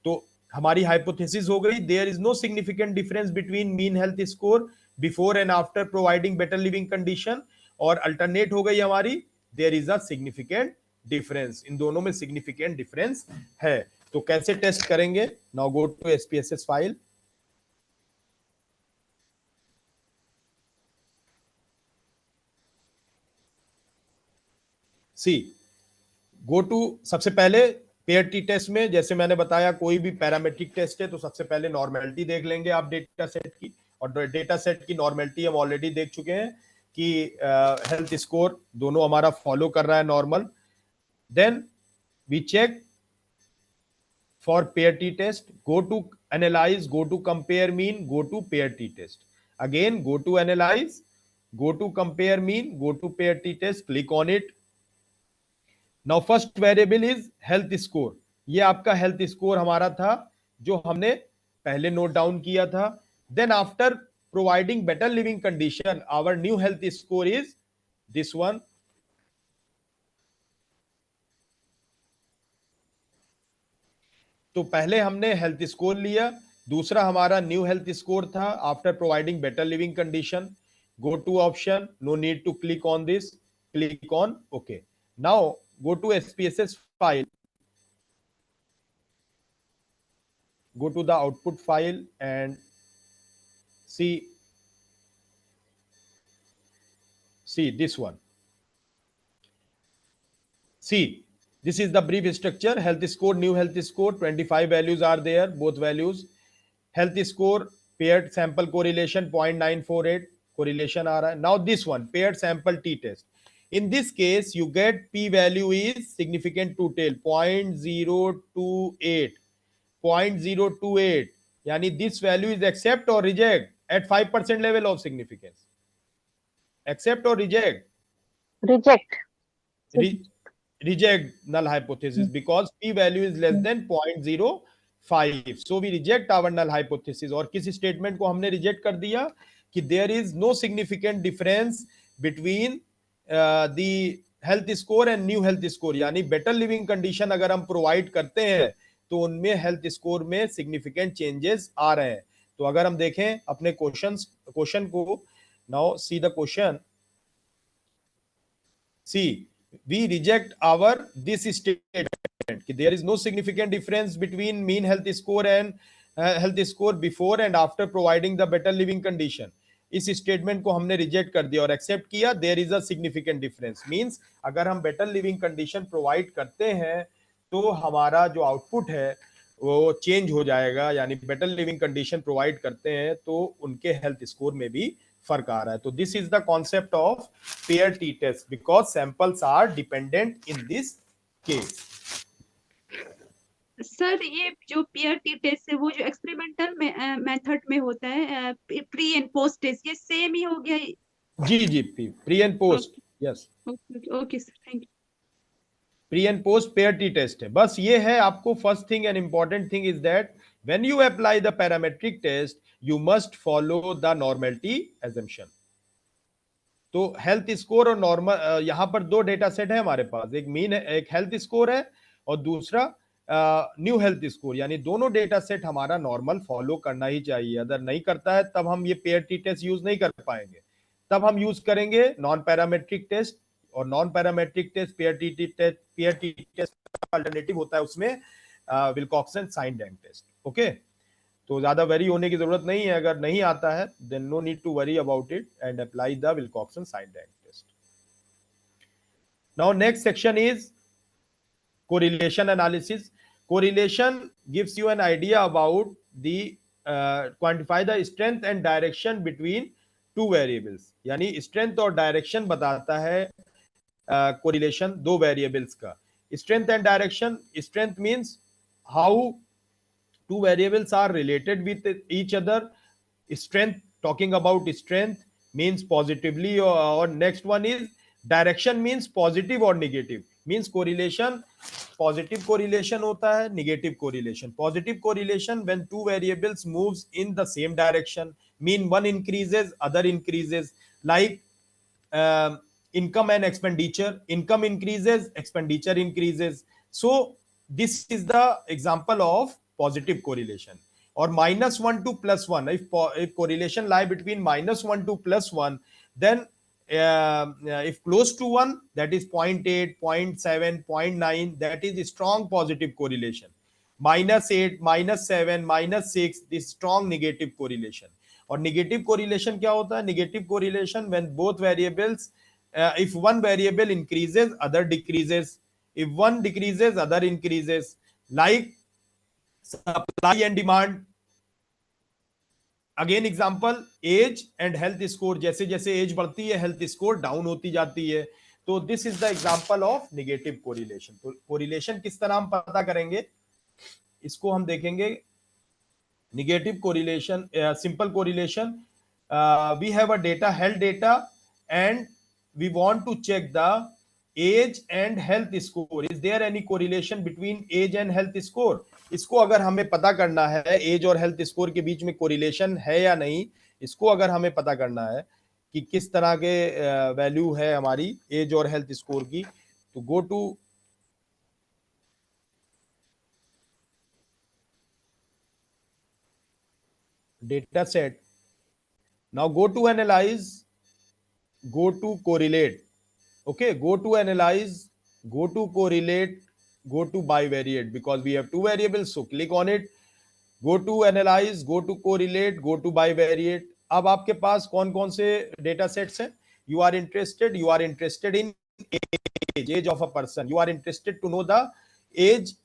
तो हमारी हाइपोथेसिस हो गई there is no significant difference between mean health score before and after providing better living condition, और अल्टरनेट हो गई हमारी there is a significant difference. इन दोनों में सिग्निफिकेंट डिफरेंस है। तो कैसे टेस्ट करेंगे? Now go to SPSS file. See go to, सबसे पहले पेयर टी टेस्ट में जैसे मैंने बताया कोई भी पैरामेट्रिक टेस्ट है तो सबसे पहले नॉर्मेलिटी देख लेंगे आप डेटा सेट की, और डेटा सेट की नॉर्मेलिटी हम ऑलरेडी देख चुके हैं कि हेल्थ स्कोर दोनों हमारा फॉलो कर रहा है normal. Then we check for pair T test, go to analyse, go to compare mean, go to pair T test, again go to analyse, go to compare mean, go to pair t-test, click on it. Now first variable is health score. ये आपका health score हमारा था जो हमने पहले note down किया था. Then after providing better living condition, our new health score is this one. तो पहले हमने हेल्थ स्कोर लिया, दूसरा हमारा न्यू हेल्थ स्कोर था after providing better living condition. Go to option, no need to click on this, click on okay. Now go to SPSS file, go to the output file and see this one. See, this is the brief structure. Health score, new health score, 25 values are there, both values. Health score, paired sample correlation 0.948 correlation aa raha hai. Now this one, paired sample t-test. In this case, you get p value is significant to tail 0.028. 0.028. Yani this value is accept or reject at 5% level of significance. Accept or reject? Reject. Reject null hypothesis because p value is less than 0.05. So we reject our null hypothesis. और किस statement को हमने reject कर दिया कि there is no significant difference between the health score and new health score. यानी better living condition अगर हम provide करते हैं तो उनमें हेल्थ स्कोर में सिग्निफिकेंट चेंजेस आ रहे हैं. तो अगर हम देखें अपने क्वेश्चन को, now see the question. See, we reject our this statement कि there is no significant difference between mean health score and health score before and after providing the better living condition. इस statement को हमने reject कर दिया और accept किया there is a significant difference. Means अगर हम बेटर लिविंग कंडीशन प्रोवाइड करते हैं तो हमारा जो आउटपुट है वो चेंज हो जाएगा. यानी बेटर लिविंग कंडीशन प्रोवाइड करते हैं तो उनके हेल्थ स्कोर में भी फर्क आ रहा है. तो this is the concept of pair T test because samples are dependent in this case. Sir ये जो पेयर टी टेस्ट है वो जो एक्सपेरिमेंटल मेथड में होता है प्री एंड पोस्ट टेस्ट, ये सेम ही हो गया? जी pre and post. Yes, okay sir, thank you. Pre and post pair T test है. बस ये है आपको first thing and important thing is that when you apply the parametric test you must follow the normality assumption. तो health score और normal, यहां पर दो डेटा सेट है हमारे पास, एक मीन है, एक हेल्थ स्कोर है और दूसरा न्यू हेल्थ स्कोर. यानी दोनों डेटा सेट हमारा नॉर्मल फॉलो करना ही चाहिए. अगर नहीं करता है तब हम ये पेयर टी टेस्ट यूज नहीं कर पाएंगे. तब हम यूज करेंगे नॉन पैरामेट्रिक टेस्ट. और non parametric test pair T test alternative होता है उसमें Wilcoxon sign rank test. Okay, तो ज्यादा वरी होने की जरूरत नहीं है. अगर नहीं आता है then no need to worry about it and apply the Wilcoxon sign rank test. Now next section is correlation analysis. Correlation gives you an idea about the quantify the strength and direction between two variables. यानी strength और direction बताता है correlation दो variables का. Strength and direction, strength means how two variables are related with each other. Strength, talking about strength means positively, or next one is direction means positive or negative. Means correlation, positive correlation होता है, negative correlation. Positive correlation when two variables moves in the same direction, mean one increases, other increases. Like income and expenditure, income increases, expenditure increases. So this is the example of positive correlation. Or -1 to +1, if correlation lie between -1 to +1, then if close to 1, that is 0.8, 0.7, 0.9, that is strong positive correlation. -8, -7, -6, this strong negative correlation. और negative correlation क्या होता है? Negative correlation when both variables, if one variable increases, other decreases. If one decreases, other increases. Like supply and demand. Again example, age and health score. जैसे जैसे as बढ़ती है health score down होती जाती है. तो this is the example of negative correlation. तो correlation किस तरह हम पता करेंगे इसको हम देखेंगे. Negative correlation, simple correlation, we have a data, health data and we want to check the age and health score. Is there any correlation between age and health score? इसको अगर हमें पता करना है एज और हेल्थ स्कोर के बीच में correlation है या नहीं, इसको अगर हमें पता करना है कि किस तरह के वैल्यू है हमारी एज और हेल्थ स्कोर की, तो go to data set. Now go to analyze, go to correlate. Okay, go to analyze, go to correlate, go to bivariate, because we have two variables, so click on it. Go to analyze, go to correlate, go to bivariate. अब आपके पास कौन कौन से data sets हैं? You are interested in age of a person. You are interested to know the age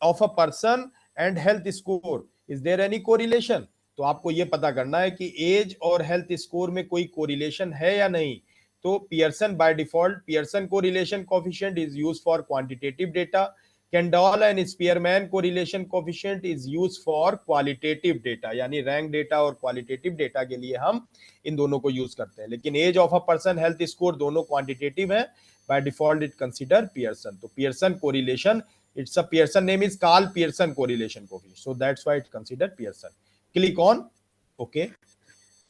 of a person and health score. Is there any correlation? तो आपको ये पता करना है कि एज और हेल्थ स्कोर में कोई कोरिलेशन है या नहीं. तो Pearson by default, Pearson correlation coefficient is used for quantitative data. Kendall and Spearman correlation coefficient is used for qualitative data, यानी रैंक डेटा और क्वालिटेटिव डेटा के लिए हम इन दोनों को यूज करते हैं. लेकिन age of a person, health score दोनों क्वांटिटेटिव है. By default it consider Pearson. तो Pearson correlation, it's a Pearson name is Carl Pearson correlation coefficient, so that's why it's considered Pearson. Click on OK.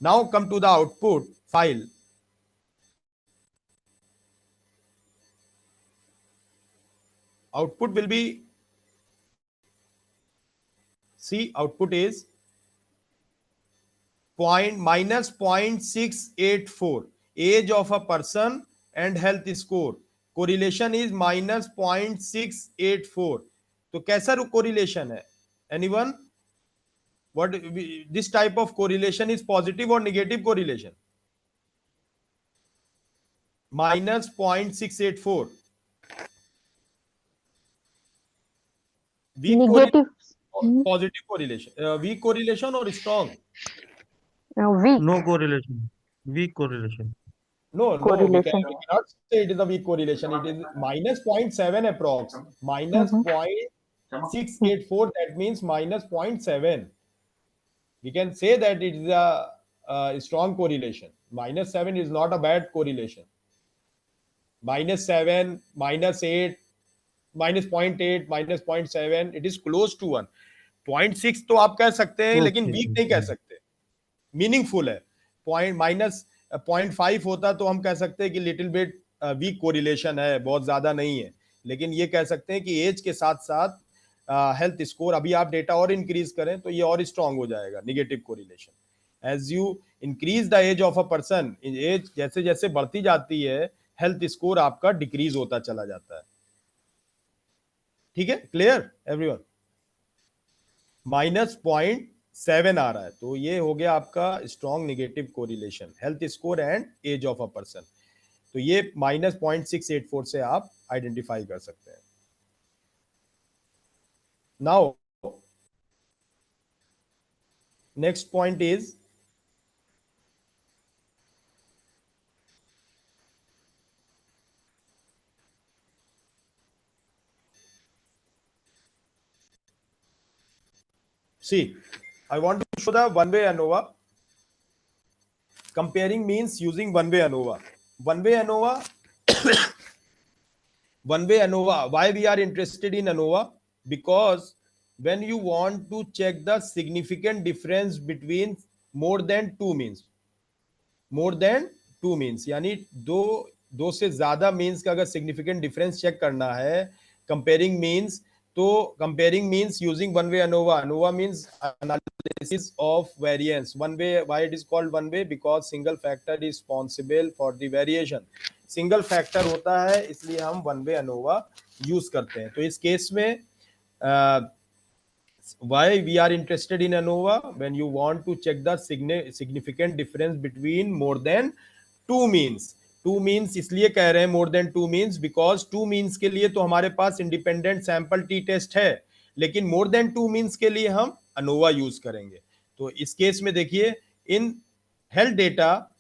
Now come to the output file. Output will be, see, output is minus 0.684 age of a person and health score. Correlation is minus 0.684. तो कैसा correlation है? Anyone? What this type of correlation is positive और negative correlation? Minus 0.684. Negative. Positive correlation, weak correlation और strong? Weak. No correlation. Weak correlation. No, we Correlation. cannot say it is a weak correlation. It is minus 0.7 approx. Minus 0.684, that means minus 0.7. We can say that it is a strong correlation. Minus 7 is not a bad correlation. Minus 7, minus 8, minus 0.8, minus 0.7, it is close to 1. 0.6 तो आप कह सकते हैं, लेकिन week नहीं कह सकते. Meaningful है. माइनस 0.5 होता तो हम कह सकते हैं कि लिटिल बिट वीक कोरिलेशन है, बहुत ज्यादा नहीं है. लेकिन ये कह सकते हैं कि एज के साथ साथ हेल्थ स्कोर, अभी आप डेटा और इंक्रीज करें तो ये और स्ट्रांग हो जाएगा, negative correlation. As you increase the age of a person, age जैसे जैसे बढ़ती जाती है, हेल्थ स्कोर आपका डिक्रीज होता चला जाता है. ठीक है, क्लियर एवरीवन? माइनस 0.7 आ रहा है, तो ये हो गया आपका strong negative correlation, health score and age of a person. तो ये माइनस 0.684 से आप आइडेंटिफाई कर सकते हैं. Now next point is see, I want to show the one-way ANOVA. Comparing means using one-way ANOVA. One-way ANOVA. One-way ANOVA. Why we are interested in ANOVA? Because when you want to check the significant difference between more than two means, यानी दो से ज्यादा means का अगर significant difference check करना है, comparing means, तो comparing means using one way ANOVA. ANOVA means analysis of variance. One way, why it is called one way? Because single factor is responsible for the variation. Single factor होता है, इसलिए हम one way ANOVA use करते हैं. तो इस case में why we are interested in ANOVA? When you want to check the significant difference between more than two means. Two means इसलिए कह रहे हैं more than two means, because two means के लिए तो हमारे पास इंडिपेंडेंट सैंपल टी टेस्ट है, लेकिन मोर देन टू मीन्स के लिए हम ANOVA यूज करेंगे. तो इस केस में देखिए, in health data,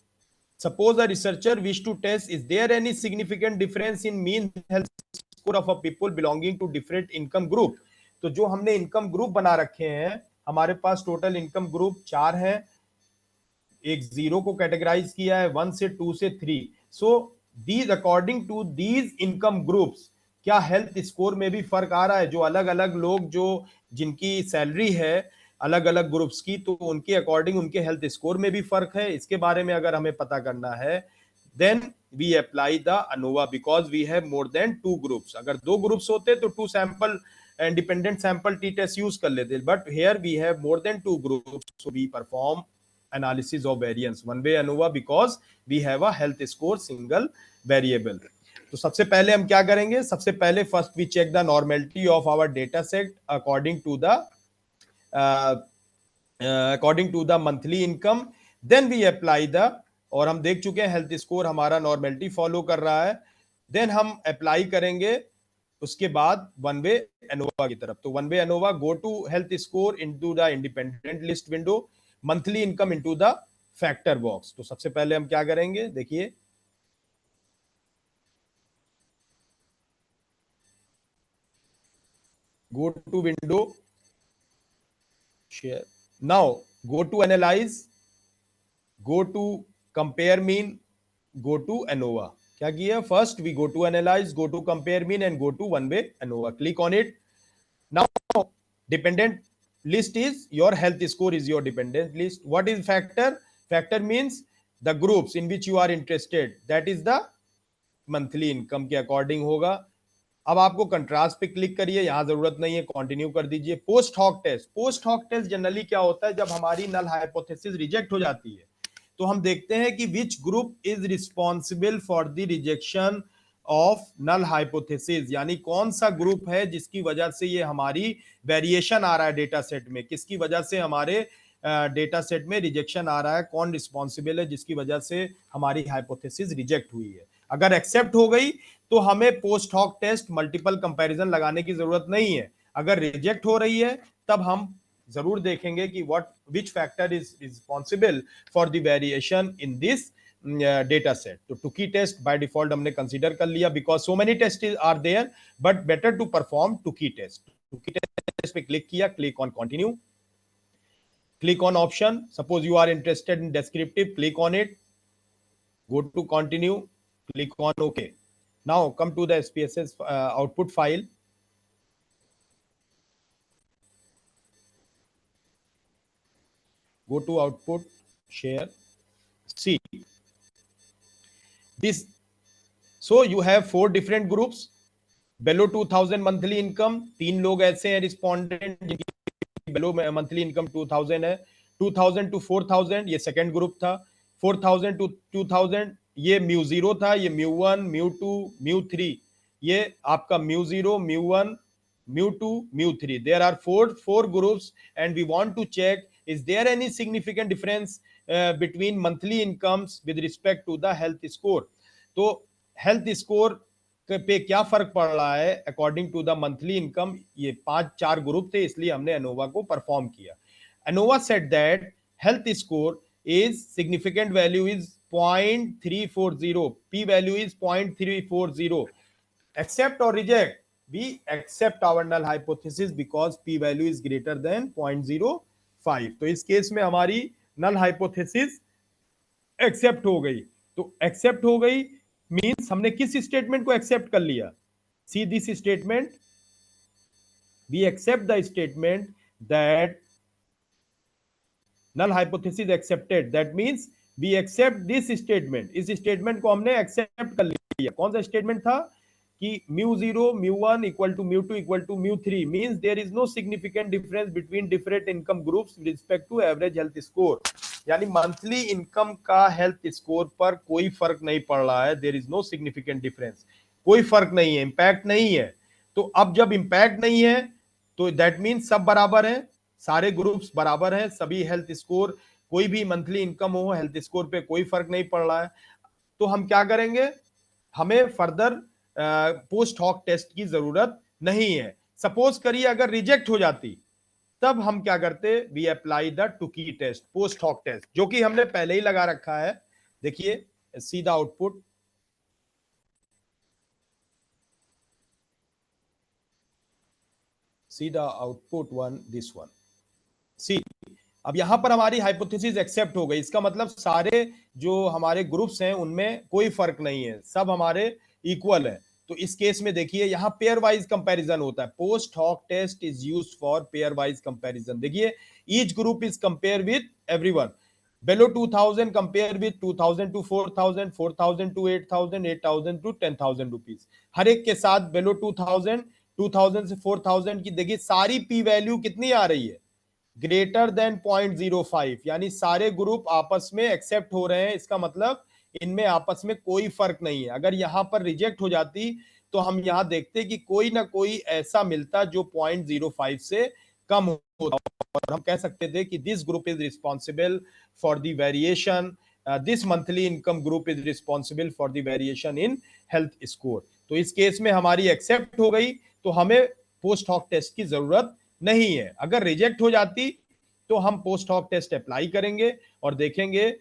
suppose a researcher wish to test is there any significant difference in mean health score of a people belonging to different income group. तो जो हमने इनकम ग्रुप बना रखे हैं, हमारे पास टोटल इनकम ग्रुप 4 हैं. एक 0 को कैटेगराइज किया है, 1 से 2 से 3। So these according to these income groups, क्या हेल्थ स्कोर में भी फर्क आ रहा है? जो अलग अलग लोग जो जिनकी सैलरी है अलग अलग ग्रुप्स की, तो उनके अकॉर्डिंग उनके हेल्थ स्कोर में भी फर्क है। इसके बारे में अगर हमें पता करना है, then we apply the ANOVA because we have more than 2 groups. अगर 2 ग्रुप्स होते तो 2 sample independent sample T test use कर लेते, but here we have more than 2 groups, so we perform analysis of variance one way ANOVA because we have a health score single variable। तो सबसे पहले हम क्या करेंगे? सबसे पहले first we check the normality of our data set according to the monthly income, then we apply the, और हम देख चुके हैं हेल्थ स्कोर हमारा नॉर्मेलिटी फॉलो कर रहा है, देन हम अप्लाई करेंगे उसके बाद वन वे एनोवा की तरफ। तो one way ANOVA, go to health score into the independent list window, monthly income into the factor box. तो सबसे पहले हम क्या करेंगे, देखिए go to window, share, now go to analyze, go to compare mean, go to ANOVA। क्या किया? First we go to analyse, go to compare mean and go to one way ANOVA। Click on it. Now dependent list is your health score is your dependent list। what is factor? Factor means the groups in which you are interested, that is the monthly income के according होगा। अब आपको contrast पे click करिए, यहां जरूरत नहीं है, कंटिन्यू कर दीजिए। Post hoc test, post hoc test generally क्या होता है, जब हमारी नल हाइपोथेसिस रिजेक्ट हो जाती है तो हम देखते हैं कि which group is responsible for the rejection of null hypothesis, यानी कौन सा ग्रुप है जिसकी वजह से ये हमारी वेरिएशन आ रहा है डेटा सेट में, किसकी वजह से हमारे डेटा सेट में रिजेक्शन आ रहा है, कौन रिस्पॉन्सिबल है जिसकी वजह से हमारी हाइपोथेसिस रिजेक्ट हुई है। अगर एक्सेप्ट हो गई तो हमें post hoc test multiple comparison लगाने की जरूरत नहीं है। अगर रिजेक्ट हो रही है तब हम जरूर देखेंगे कि what which factor is responsible for the variation in this data set. तो टुकी टेस्ट बाय डिफॉल्ट हमने कंसीडर कर लिया because so many test are there, but better to perform Tukey test. Tukey test पे click किया, click on continue, click on option, suppose you are interested in descriptive, click on it, go to continue, click on OK। now come to the SPSS output file, go to output, share, see this। so you have 4 different groups below 2000 monthly income। 3 लोग ऐसे हैं respondent जिनकी below monthly income 2000 है। 2000 to 4000 ये second group था। 4000 to 2000 ये mu 0 था, ये म्यू 1, म्यू 2, म्यू 3, ये आपका mu 0, mu 1, mu 2, mu 3। There are four groups and we want to check is there any significant difference between monthly incomes with respect to the health score. तो health score पे क्या फर्क पड़ रहा है according to the monthly income. ये 4 group थे, इसलिए हमने अनोवा को परफॉर्म किया। ANOVA said that health score is significant value is 0.340, p value is 0.340, accept or reject, we accept our null hypothesis because p value is greater than 0.05। तो इस case में हमारी null hypothesis एक्सेप्ट हो गई। तो accept हो गई means हमने किस स्टेटमेंट को एक्सेप्ट कर लिया? See this statement, we accept the statement that null hypothesis accepted, that means we accept this statement। इस स्टेटमेंट को हमने एक्सेप्ट कर लिया। कौन सा स्टेटमेंट था कि mu 0, mu 1 equal to mu 2 equal to mu 3 means there is no significant difference between different income groups with respect to average health score. यानी मंथली इनकम का हेल्थ स्कोर पर कोई फर्क नहीं पड़ रहा है। There is no significant difference, कोई फर्क नहीं है, इंपैक्ट नहीं है। तो अब जब इंपैक्ट नहीं है तो दैट मींस सब बराबर है, सारे ग्रुप्स बराबर हैं, सभी हेल्थ स्कोर, कोई भी मंथली इनकम हो, हेल्थ स्कोर पे कोई फर्क नहीं पड़ रहा है। तो हम क्या करेंगे? हमें फर्दर पोस्ट हॉक टेस्ट की जरूरत नहीं है। सपोज करिए अगर रिजेक्ट हो जाती तब हम क्या करते? We apply the Tukey test, post hoc test, जो कि हमने पहले ही लगा रखा है। देखिए सीधा आउटपुट, सीधा output one, this one. See, अब यहां पर हमारी हाइपोथेसिस एक्सेप्ट हो गई, इसका मतलब सारे जो हमारे ग्रुप्स हैं उनमें कोई फर्क नहीं है, सब हमारे इक्वल है। तो इस केस में देखिए यहां पेयर वाइज कंपैरिजन होता है, post hoc test is used for pairwise comparison. देखिए each group is compare with everyone, below 2000 compare with 2000 to 4000, 4000 to 8000, 8000 to 10000 rupees, हर एक के साथ below 2000, 2000 से 4000 की देखिए सारी पी वैल्यू कितनी आ रही है, ग्रेटर देन 0.05, यानी सारे ग्रुप आपस में एक्सेप्ट हो रहे हैं, इसका मतलब इनमें आपस में कोई फर्क नहीं है। अगर यहां पर रिजेक्ट हो जाती तो हम यहां देखते कि कोई ना कोई ऐसा मिलता जो 0.05 से कम होता, और हम कह सकते थे कि this group is responsible for the variation, this monthly income group is responsible for the variation in health score. तो इस केस में हमारी एक्सेप्ट हो गई, तो हमें पोस्ट हॉक टेस्ट की जरूरत नहीं है। अगर रिजेक्ट हो जाती तो हम पोस्ट हॉक टेस्ट अप्लाई करेंगे और देखेंगे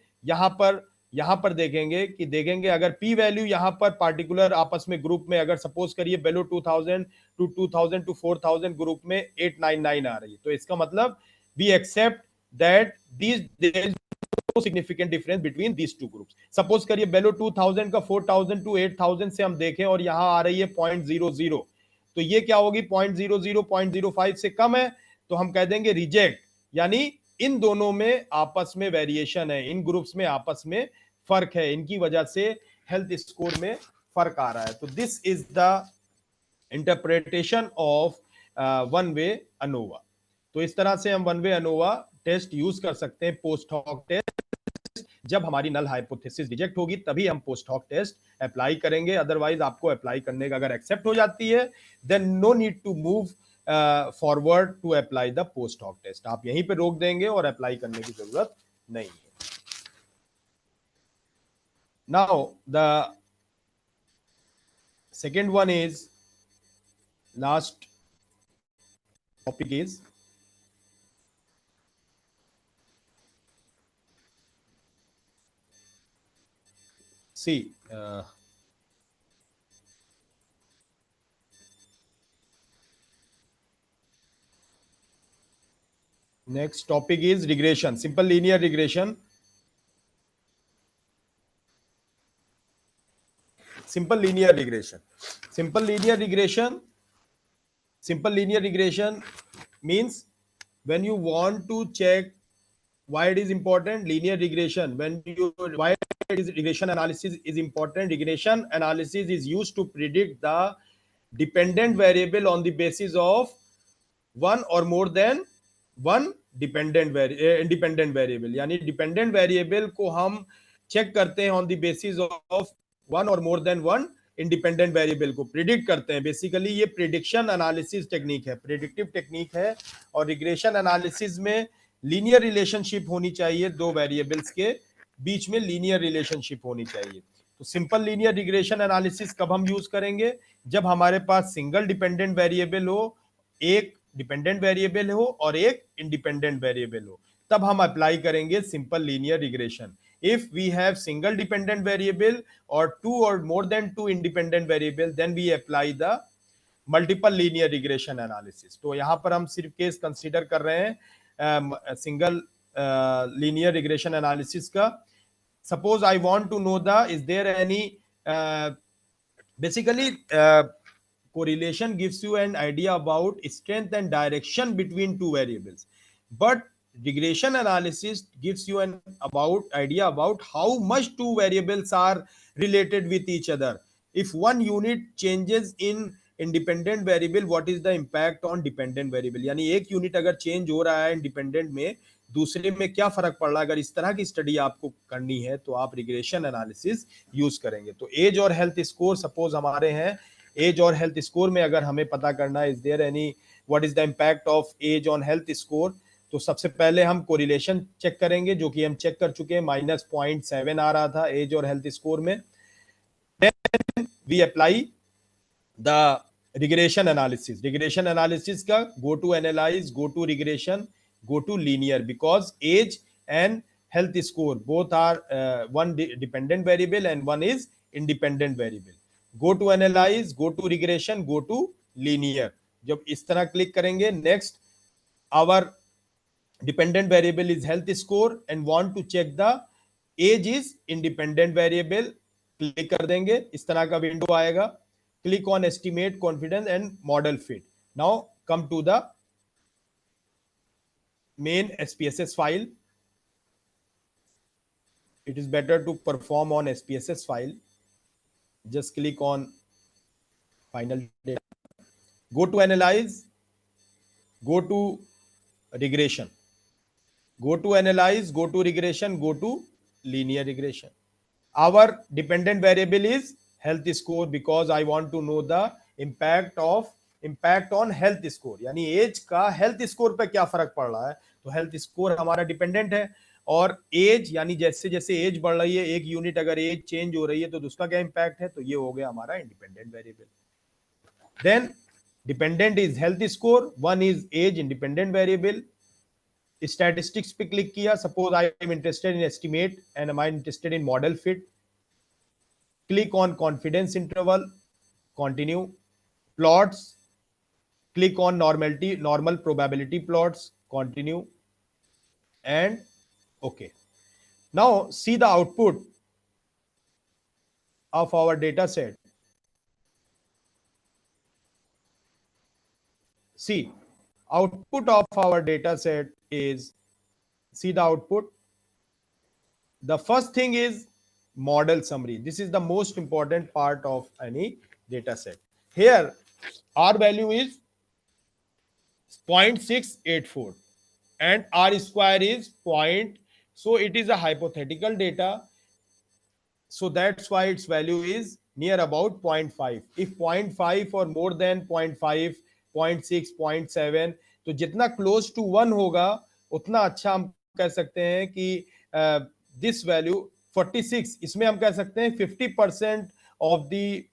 यहां पर देखेंगे अगर पी वैल्यू यहां पर पार्टिकुलर आपस में ग्रुप में अगर सपोज करिए बेलो 2000 टू 2000 टू 4000 ग्रुप में 899 आ रही है, तो इसका मतलब we accept that there is no significant difference between these two groups. Suppose करिए बेलो 2000 का 4000 टू 8000 से हम देखें और यहां आ रही है 0.00, तो ये क्या होगी 0.00, 0.05 से कम है, तो हम कह देंगे रिजेक्ट, यानी इन दोनों में आपस में वेरिएशन है, इन ग्रुप्स में आपस में फर्क है, इनकी वजह से हेल्थ स्कोर में फर्क आ रहा है। तो this is the interpretation of one way ANOVA. तो इस तरह से हम one way ANOVA test use कर सकते हैं पोस्ट हॉक टेस्ट। जब हमारी नल हाइपोथेसिस रिजेक्ट होगी तभी हम पोस्ट हॉक टेस्ट अप्लाई करेंगे, अदरवाइज आपको अप्लाई करने का अगर एक्सेप्ट हो जाती है then no need to move forward to apply the post hoc test, आप यहीं पे रोक देंगे और अप्लाई करने की जरूरत नहीं है। Now the second one is last topic is see next topic is regression, simple linear regression. Simple linear regression. Simple linear regression. Simple linear regression means when you want to check why it is important, linear regression. Why it is regression analysis is important. Regression analysis is used to predict the dependent variable on the basis of one or more than one independent variable, यानी dependent variable को हम check करते हैं on the basis of one or more than one independent variable को predict करते हैं। Basically ये prediction analysis technique है, प्रिडिक्टिव टेक्निक है, और रिग्रेशन एनालिसिस में लीनियर रिलेशनशिप होनी चाहिए, दो वेरिएबल्स के बीच में लीनियर रिलेशनशिप होनी चाहिए। तो सिंपल लीनियर रिग्रेशन एनालिसिस कब हम यूज करेंगे, जब हमारे पास सिंगल डिपेंडेंट वेरिएबल हो, एक डिपेंडेंट वेरिएबल हो और एक इंडिपेंडेंट वेरिएबल हो, तब हम अप्लाई करेंगे simple linear regression. If we have single dependent variable or two or more than two independent variable, then we apply the multiple linear regression analysis. तो यहाँ पर हम सिर्फ केस कंसीडर कर रहे हैं सिंगल लीनियर रिग्रेशन एनालिसिस का। Suppose I want to know the is there any basically correlation gives you an idea about strength and direction between two variables, but regression analysis gives you an idea about how much two variables are related with each other. If one unit changes in independent variable, what is the impact on dependent variable, यानी एक unit अगर change हो रहा है independent में, दूसरे में क्या फर्क पड़ रहा है, अगर इस तरह की स्टडी आपको करनी है तो आप रिग्रेशन एनालिसिस यूज करेंगे। तो एज और हेल्थ स्कोर सपोज हमारे हैं, एज और हेल्थ स्कोर में अगर हमें पता करना है is there any what is the impact of age on health score, तो सबसे पहले हम कोरिलेशन चेक करेंगे, जो कि हम चेक कर चुके हैं, -0.7 आ रहा था एज और हेल्थ स्कोर में। Then we apply the regression analysis. Regression analysis का go to analyse, go to regression, go to linear, because age and health score both are one dependent variable and one is independent variable. Go to analyze, go to regression, go to linear. जब इस तरह click करेंगे, next our dependent variable is health score and want to check the age is independent variable, click कर देंगे, इस तरह का window आएगा. Click on estimate confidence and model fit. Now come to the main SPSS file. It is better to perform on SPSS file. Just click on final data. Go to analyze, go to regression. Go to analyze, go to regression, go to linear regression. Our dependent variable is health score because I want to know the impact on health score. यानी as का health score पे क्या फर्क पड़ रहा है. तो health score हमारा डिपेंडेंट है और एज यानी जैसे जैसे एज बढ़ रही है, एक यूनिट अगर एज चेंज हो रही है तो उसका क्या इंपैक्ट है. तो ये हो गया हमारा independent variable. Then dependent is health score, one is age independent variable. Statistics पे क्लिक किया. Suppose I am interested in estimate and I am interested in model fit. Click on confidence interval, continue. Plots, click on normal probability plots, continue, and okay. Now see the output of our data set. See, output of our data set is, see the output. The first thing is model summary. This is the most important part of any data set. Here R value is 0.684 and R square is point. So it is a hypothetical data. So that's why its value is near about 0.5. If 0.5 or more than 0.5, 0.6, 0.7, तो जितना close to 1 होगा उतना अच्छा हम कह सकते हैं कि this value 46, इसमें हम कह सकते हैं 50% of the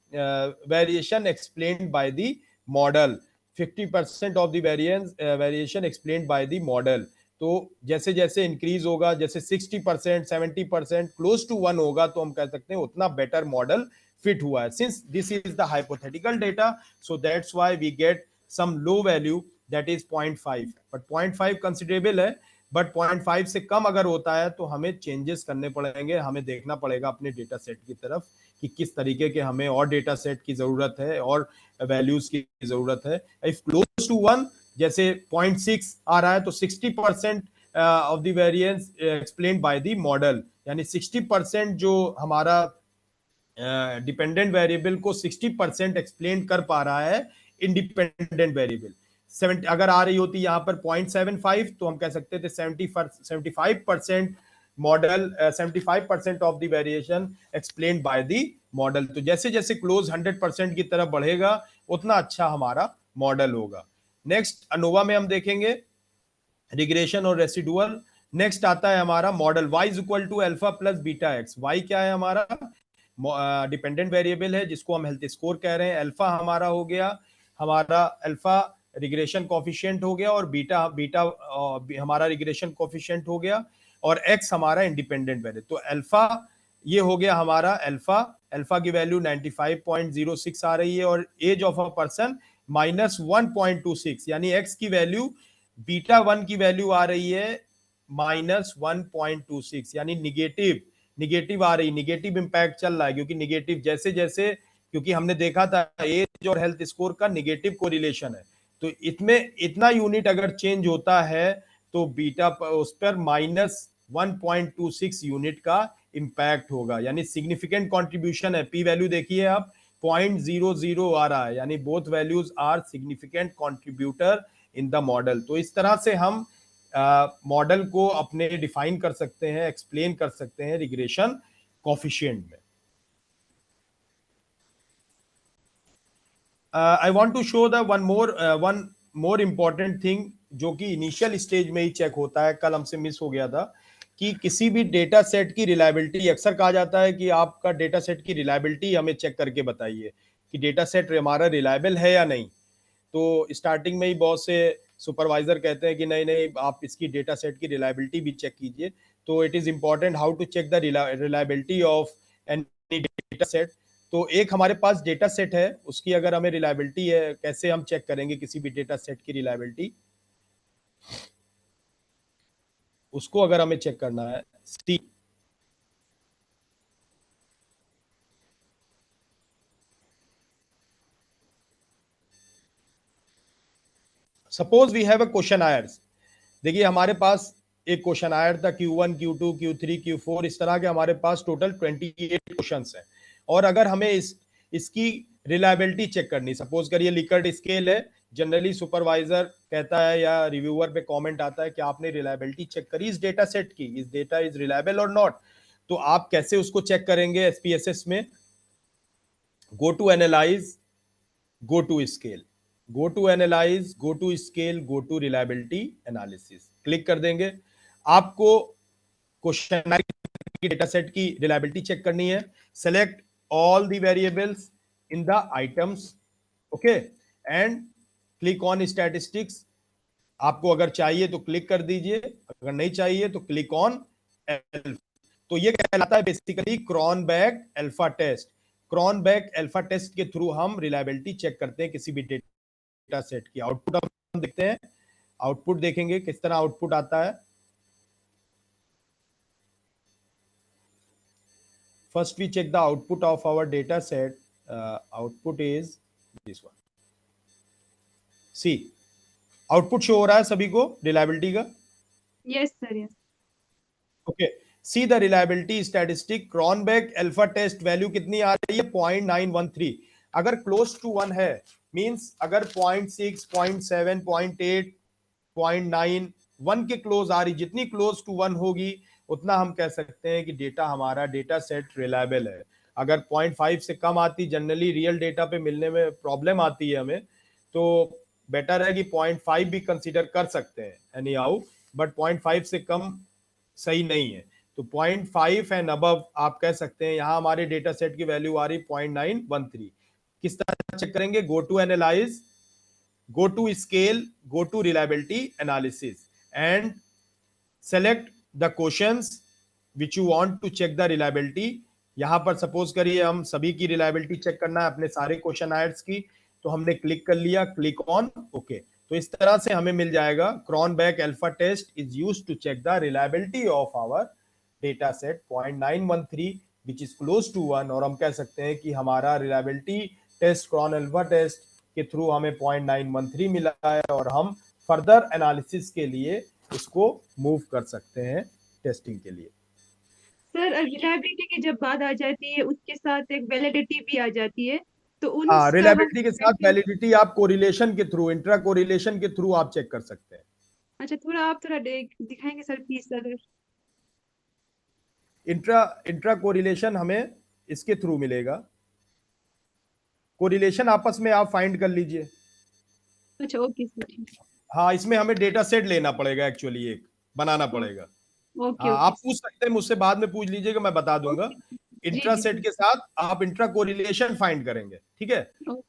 variation explained by the model. 50% of the variation explained by the model. तो जैसे जैसे इंक्रीज होगा, जैसे 60%, 70% क्लोज टू 1 होगा तो हम कह सकते हैं उतना बेटर मॉडल फिट हुआ है. Since this is the hypothetical data, so that's why we get some low value that is 0.5. But 0.5 considerable है, बट 0.5 से कम अगर होता है तो हमें चेंजेस करने पड़ेंगे. हमें देखना पड़ेगा अपने डेटा सेट की तरफ कि किस तरीके के हमें और डेटा सेट की जरूरत है और वैल्यूज की जरूरत है. इफ क्लोज टू 1, जैसे 0.6 आ रहा है तो 60% of the variance explained by the model, यानी 60% जो हमारा डिपेंडेंट वेरिएबल को 60% एक्सप्लेन कर पा रहा है इंडिपेंडेंट वेरिएबल. 70 अगर आ रही होती यहाँ पर 0.75 तो हम कह सकते थे 75% model, 75% of the variation explained by the model. तो जैसे जैसे क्लोज 100% की तरफ बढ़ेगा उतना अच्छा हमारा मॉडल होगा. नेक्स्ट अनोवा में हम देखेंगे रिग्रेशन और रेसिडुअल. नेक्स्ट आता है हमारा model y is equal to alpha plus beta x. y क्या है हमारा डिपेंडेंट वेरिएबल है जिसको हम हेल्थ स्कोर कह रहे हैं. अल्फा हमारा हो गया, हमारा अल्फा रिग्रेशन कोफिशिएंट हो गया और बीटा हमारा रिग्रेशन कोफिशिएंट हो गया और x हमारा इंडिपेंडेंट वेरिएबल. तो अल्फा ये हो गया हमारा अल्फा की वैल्यू 95.06 आ रही है और एज ऑफ अ पर्सन -1.26, यानी x की वैल्यू बीटा 1 की वैल्यू आ रही है -1.26, यानी निगेटिव आ रही, निगेटिव इंपैक्ट चल रहा है. क्योंकि निगेटिव जैसे जैसे, क्योंकि हमने देखा था एज और हेल्थ स्कोर का निगेटिव कोरिलेशन है, तो इतना यूनिट अगर चेंज होता है तो बीटा उस पर -1.26 यूनिट का इंपैक्ट होगा, यानी सिग्निफिकेंट कंट्रीब्यूशन है. पी वैल्यू देखिए आप 0.00 आ रहा है, यानी both values are significant contributor in the model. तो इस तरह से हम मॉडल को अपने डिफाइन कर सकते हैं, एक्सप्लेन कर सकते हैं रिग्रेशन कोफिशिएंट में. I want to show the one more important thing जो कि इनिशियल स्टेज में ही चेक होता है, कल हमसे मिस हो गया था, कि किसी भी डेटा सेट की रिलायबिलिटी. अक्सर कहा जाता है कि आपका डेटा सेट की रिलायबिलिटी हमें चेक करके बताइए कि डेटा सेट हमारा रिलायबल है या नहीं. तो स्टार्टिंग में ही बहुत से सुपरवाइजर कहते हैं कि नहीं आप इसकी डेटा सेट की रिलायबिलिटी भी चेक कीजिए. तो it is important how to check the reliability of any data set. तो एक हमारे पास डेटा सेट है, उसकी अगर हमें रिलायबिलिटी है, कैसे हम चेक करेंगे किसी भी डेटा सेट की रिलायबिलिटी. उसको अगर हमें चेक करना है, see suppose we have a questionnaires. देखिए हमारे पास एक क्वेश्चन आयर था Q1, Q2, Q3, Q4, इस तरह के हमारे पास टोटल 28 क्वेश्चंस हैं। और अगर हमें इसकी रिलायबिलिटी चेक करनी, सपोज करिए लिकर्ट स्केल है, जनरली सुपरवाइजर कहता है या रिव्यूअर पे कमेंट आता है कि आपने रिलायबिलिटी चेक करी इस डेटा सेट की, इस डेटा इज रिलायबल और नॉट। तो आप कैसे उसको चेक करेंगे एसपीएसएस में? Go to analyse, go to scale, go to analyze, go to scale, go to reliability analysis, click कर देंगे। आपको क्वेश्चन की डेटा सेट की रिलायबिलिटी चेक करनी है। Select all the variables in the items, okay, and click on statistics. आपको अगर चाहिए तो क्लिक कर दीजिए, अगर नहीं चाहिए तो क्लिक ऑन एल्फा। तो ये कहलाता है basically Cronbach alpha test. Cronbach alpha test के थ्रू हम रिलायबिलिटी चेक करते हैं किसी भी डेटा सेट की। आउटपुट हम देखते हैं, आउटपुट देखेंगे किस तरह आउटपुट आता है। First we check the output of our data set. Output is this one. See output show हो रहा है सभी को रिलायबिलिटी का? Yes sir, yes. Okay, see the reliability statistic Cronbach alpha test value कितनी आ रही है? 0.913। अगर क्लोज टू 1 है मींस अगर 0.6, 0.7, 0.8, 0.9, 1 के क्लोज आ रही, जितनी क्लोज टू 1 होगी उतना हम कह सकते हैं कि डेटा हमारा डेटा सेट रिलायबल है। अगर 0.5 से कम आती, जनरली रियल डेटा पे मिलने में प्रॉब्लम आती है हमें, तो बेटर है कि 0.5 भी कंसीडर कर सकते हैं एनी हाउ, बट 0.5 से कम सही नहीं है। तो 0.5 एंड अबव आप कह सकते हैं। यहां हमारे डेटा सेट की वैल्यू आ रही 0.913। किस तरह चेक करेंगे? Go to analyse, go to scale, go to reliability analysis and select the questions which you want to check the reliability। यहां पर सपोज करिए हम सभी की रिलायबिलिटी चेक करना है अपने सारे क्वेश्चन आयर्स की, तो हमने क्लिक कर लिया, क्लिक ऑन ओके। तो इस तरह से हमें मिल जाएगा Cronbach alpha test is used to check the reliability of our data set 0.913 which is close to 1। और हम कह सकते हैं कि हमारा reliability test Cron alpha test के थ्रू हमें 0.913 मिला है और हम फर्दर एनालिसिस के लिए इसको मूव कर सकते हैं टेस्टिंग के लिए। सर रिलायबिलिटी की जब बात आ जाती है उसके साथ एक वैलिडिटी भी आ जाती है, तो हाँ, उनका हम रिलायबिलिटी के साथ वैलिडिटी आप कोरिलेशन के थ्रू, इंट्रा कोरिलेशन के थ्रू आप चेक कर सकते हैं। अच्छा, थोड़ा आप थोड़ा दिखाएंगे सर प्लीज अगर? इंट्रा कोरिलेशन हमें इसके थ्रू मिलेगा। कोरिलेशन आपस में आप फाइंड कर लीजिए। अच्छा ओके सर, ठीक। हाँ, इसमें हमें डेटा सेट लेना पड़ेगा, एक्चुअली एक बनाना पड़ेगा। ओके हाँ, ओके आप पूछ सकते हैं मुझसे, बाद में पूछ लीजिएगा, मैं बता दूंगा। ओके। जी इंट्रा जी सेट सर। के साथ आप इंट्रा कोरिलेशन फाइंड करेंगे, ठीक है? जी तो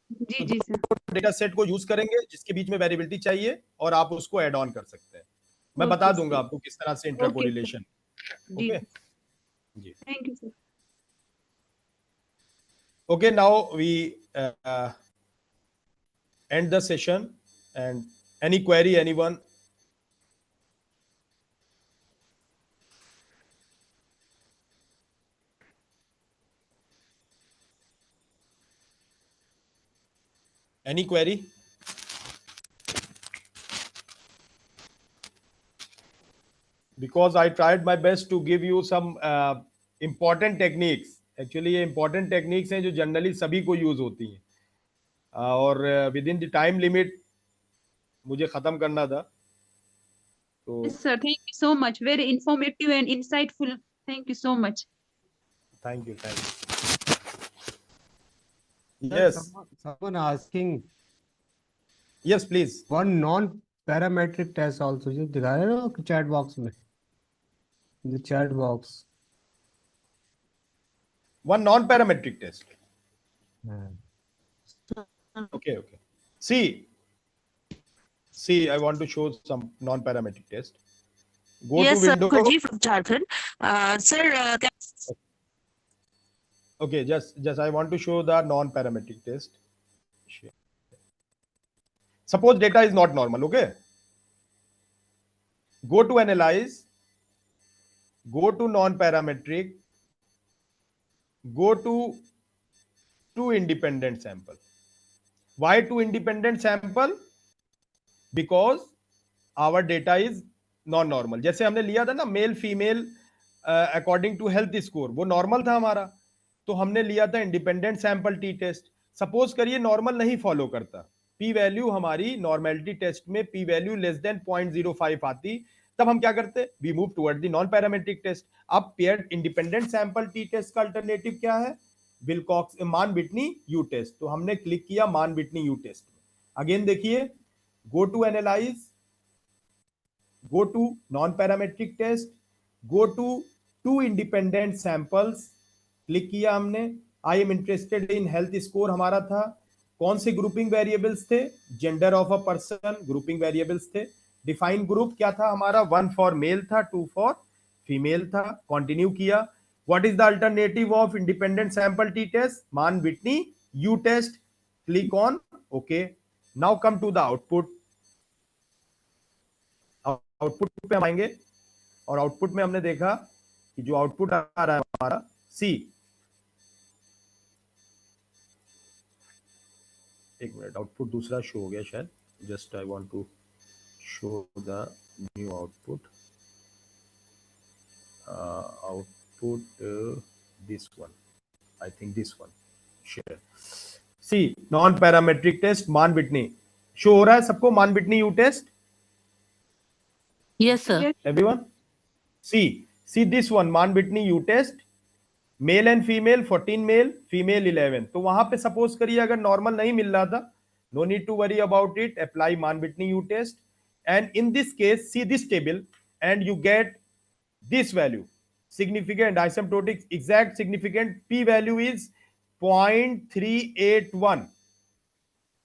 जी सर। डेटा सेट को यूज करेंगे जिसके बीच में वेरिएबिलिटी चाहिए और आप उसको ऐड ऑन कर सकते हैं। मैं बता ओके दूंगा सर। आपको किस तरह से इंट्रा ओके सर। कोरिलेशन। जी ओके जी, जी। Thank you sir. Okay, now we end the session. And any query, anyone? Any query? Because I tried my best to give you some important techniques. Actually ये important techniques हैं जो generally सभी को use होती हैं, और with in the time limit मुझे खत्म करना था। तो Yes, sir. Thank you so much. Very informative and insightful. Thank you so much. Thank you, thank you. Sir, yes someone asking yes please. one non-parametric test also जो दिखा रहे हो chat box में, the chat box. One non-parametric test. हाँ. Okay, okay. See, I want to show some non-parametric test. Go Yes, to sir. window. Kuji from Jharkhand. Sir, Okay, just I want to show the non-parametric test. Suppose data is not normal, okay? Go to analyze, go to non-parametric, go to two independent sample. Why two independent sample? Because our data is non normal. जैसे हमने लिया था ना male female according to health score, वो normal था हमारा, तो हमने लिया था independent sample T test. Suppose करिए नॉर्मल नहीं फॉलो करता, पी वैल्यू हमारी नॉर्मेलिटी टेस्ट में पी वैल्यू लेस देन 0.05 आती, तब हम क्या करते, we move toward the non parametric test. अब paired independent sample T test का अल्टरनेटिव क्या है, विल्कॉक्स मान बिटनी यू टेस्ट. तो हमने क्लिक किया मान बिटनी यू टेस्ट. अगेन देखिए, go to analyse, go to non-parametric test, go to two independent samples, click किया हमने. I am interested in health score हमारा था. कौन से ग्रुपिंग वेरिएबल्स थे, gender of a person grouping variables थे. Define group क्या था हमारा, 1 फॉर मेल था, 2 फॉर फीमेल था. कंटिन्यू किया. What is the alternative of independent sample T test, Mann Whitney U test. Click on okay. Now come to the output. Output पे हम आएंगे और आउटपुट में हमने देखा कि जो आउटपुट आ रहा है हमारा, सी, एक मिनट, आउटपुट दूसरा शो हो गया शायद. Just I want to show the new output. Output this one, I think this one, share. See, non parametric test Mann Whitney show हो रहा है सबको, Mann Whitney U test. Yes, sir. Yes. Everyone, see this one, Mann Whitney U test, male and female, 14 male, female 11. तो वहां पे suppose करिए अगर normal नहीं मिल रहा था, no need to worry about it, apply Mann Whitney U test. And in this case see this table and you get this value, significant asymptotic exact significant p value is 0.381,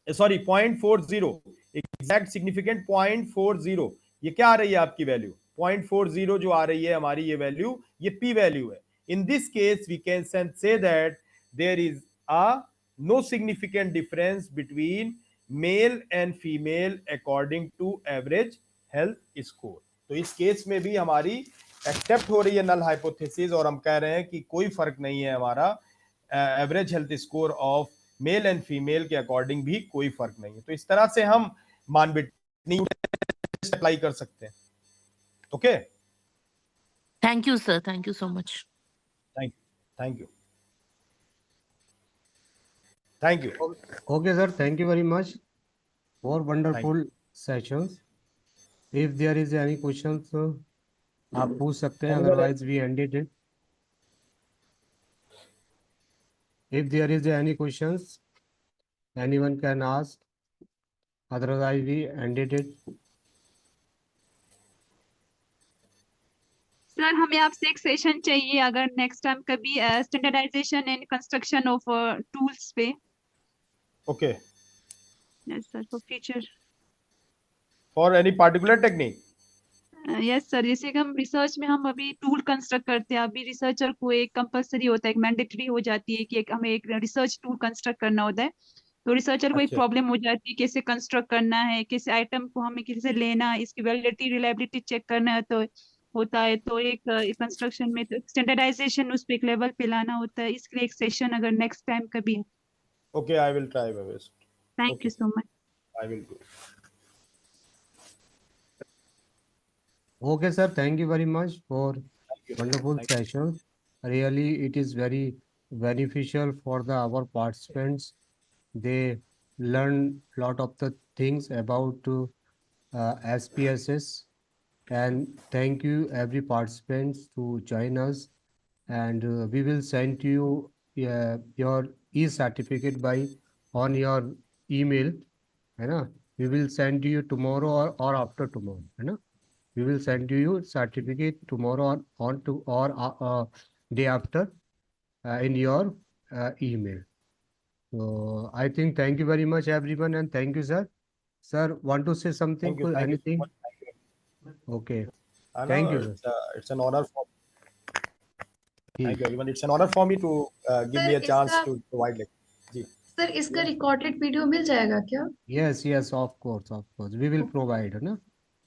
sorry 0.40, exact significant 0.40. ये क्या आ रही है आपकी value, 0.40 जो आ रही है हमारी ये वैल्यू, ये p वैल्यू है. In this case we can say that there is a no significant difference between male and female according to average health score. तो इस केस में भी हमारी एक्सेप्ट हो रही है नल हाइपोथेसिस और हम कह रहे हैं कि कोई फर्क नहीं है हमारा average health score of male and female के अकॉर्डिंग भी कोई फर्क नहीं है. तो इस तरह से हम मान बिटनी टेस्ट अप्लाई कर सकते हैं. Okay, Thank you, sir. Thank you so much. Thank you. Thank you. Okay, sir. Thank you very much for wonderful sessions. If there is any questions, आप पूछ सकते हैं. Otherwise, we ended it. If there is any questions, anyone can ask. Otherwise, we ended it. Sir हमें आपसे एक session चाहिए अगर next time कभी standardisation and construction of tools पे. Okay, yes sir, for future. For any particular technique. Yes sir, जैसे कि हम रिसर्च में हम अभी टूल कंस्ट्रक्ट करते हैं, अभी रिसर्चर को एक कंपलसरी होता है, एक मैंडेटरी हो जाती है कि हमें एक रिसर्च टूल कंस्ट्रक्ट करना होता है. तो रिसर्चर को एक अच्छा. प्रॉब्लम हो जाती है कैसे कंस्ट्रक्ट करना है, किस आइटम को हमें किसी से लेना है, इसकी वैलिडिटी रिलायबिलिटी चेक करना है, तो होता है. तो एक कंस्ट्रक्शन में तो स्टैंडर्डाइजेशन उस पे एक लेवल पे लाना होता है. इसके लिए एक सेशन अगर नेक्स्ट टाइम कभी. Okay, I will try my best. Thank you so much. I will do. Okay, sir. Thank you very much for Thank you. wonderful Thank you. session. Really, it is very beneficial for our participants. They learn lot of the things about SPSS. And thank you every participants to join us. And we will send to you your e-certificate by on your email. है ना? We will send to you tomorrow or after tomorrow. है ना? We will send you certificate tomorrow on to or day after in your email. So I think thank you very much everyone and thank you sir. Sir, want to say something? Thank you. Thank you so Anything? much. Thank you. Okay. I Thank know you, it's an honor for. ठीक. Thank you everyone. It's an honor for me to give Sir, me a chance इसका to provide lecture. जी. Sir इसका recorded video मिल जाएगा क्या? Yes, yes, of course, we will provide, है ना?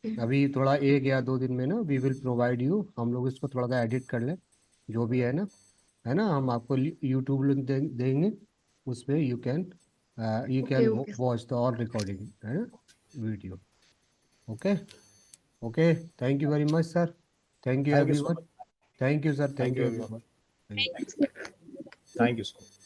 अभी थोड़ा 1 या 2 दिन में ना वी विल प्रोवाइड यू, हम लोग इसको थोड़ा सा एडिट कर लें जो भी है ना, हम आपको यूट्यूब लिंक देंगे, उस पे you can watch the all recording है ना video. Okay okay, thank you very much sir, thank you Thank you so everyone, much. Thank you sir, Thank thank you, you everyone. Everyone. Thank you so much.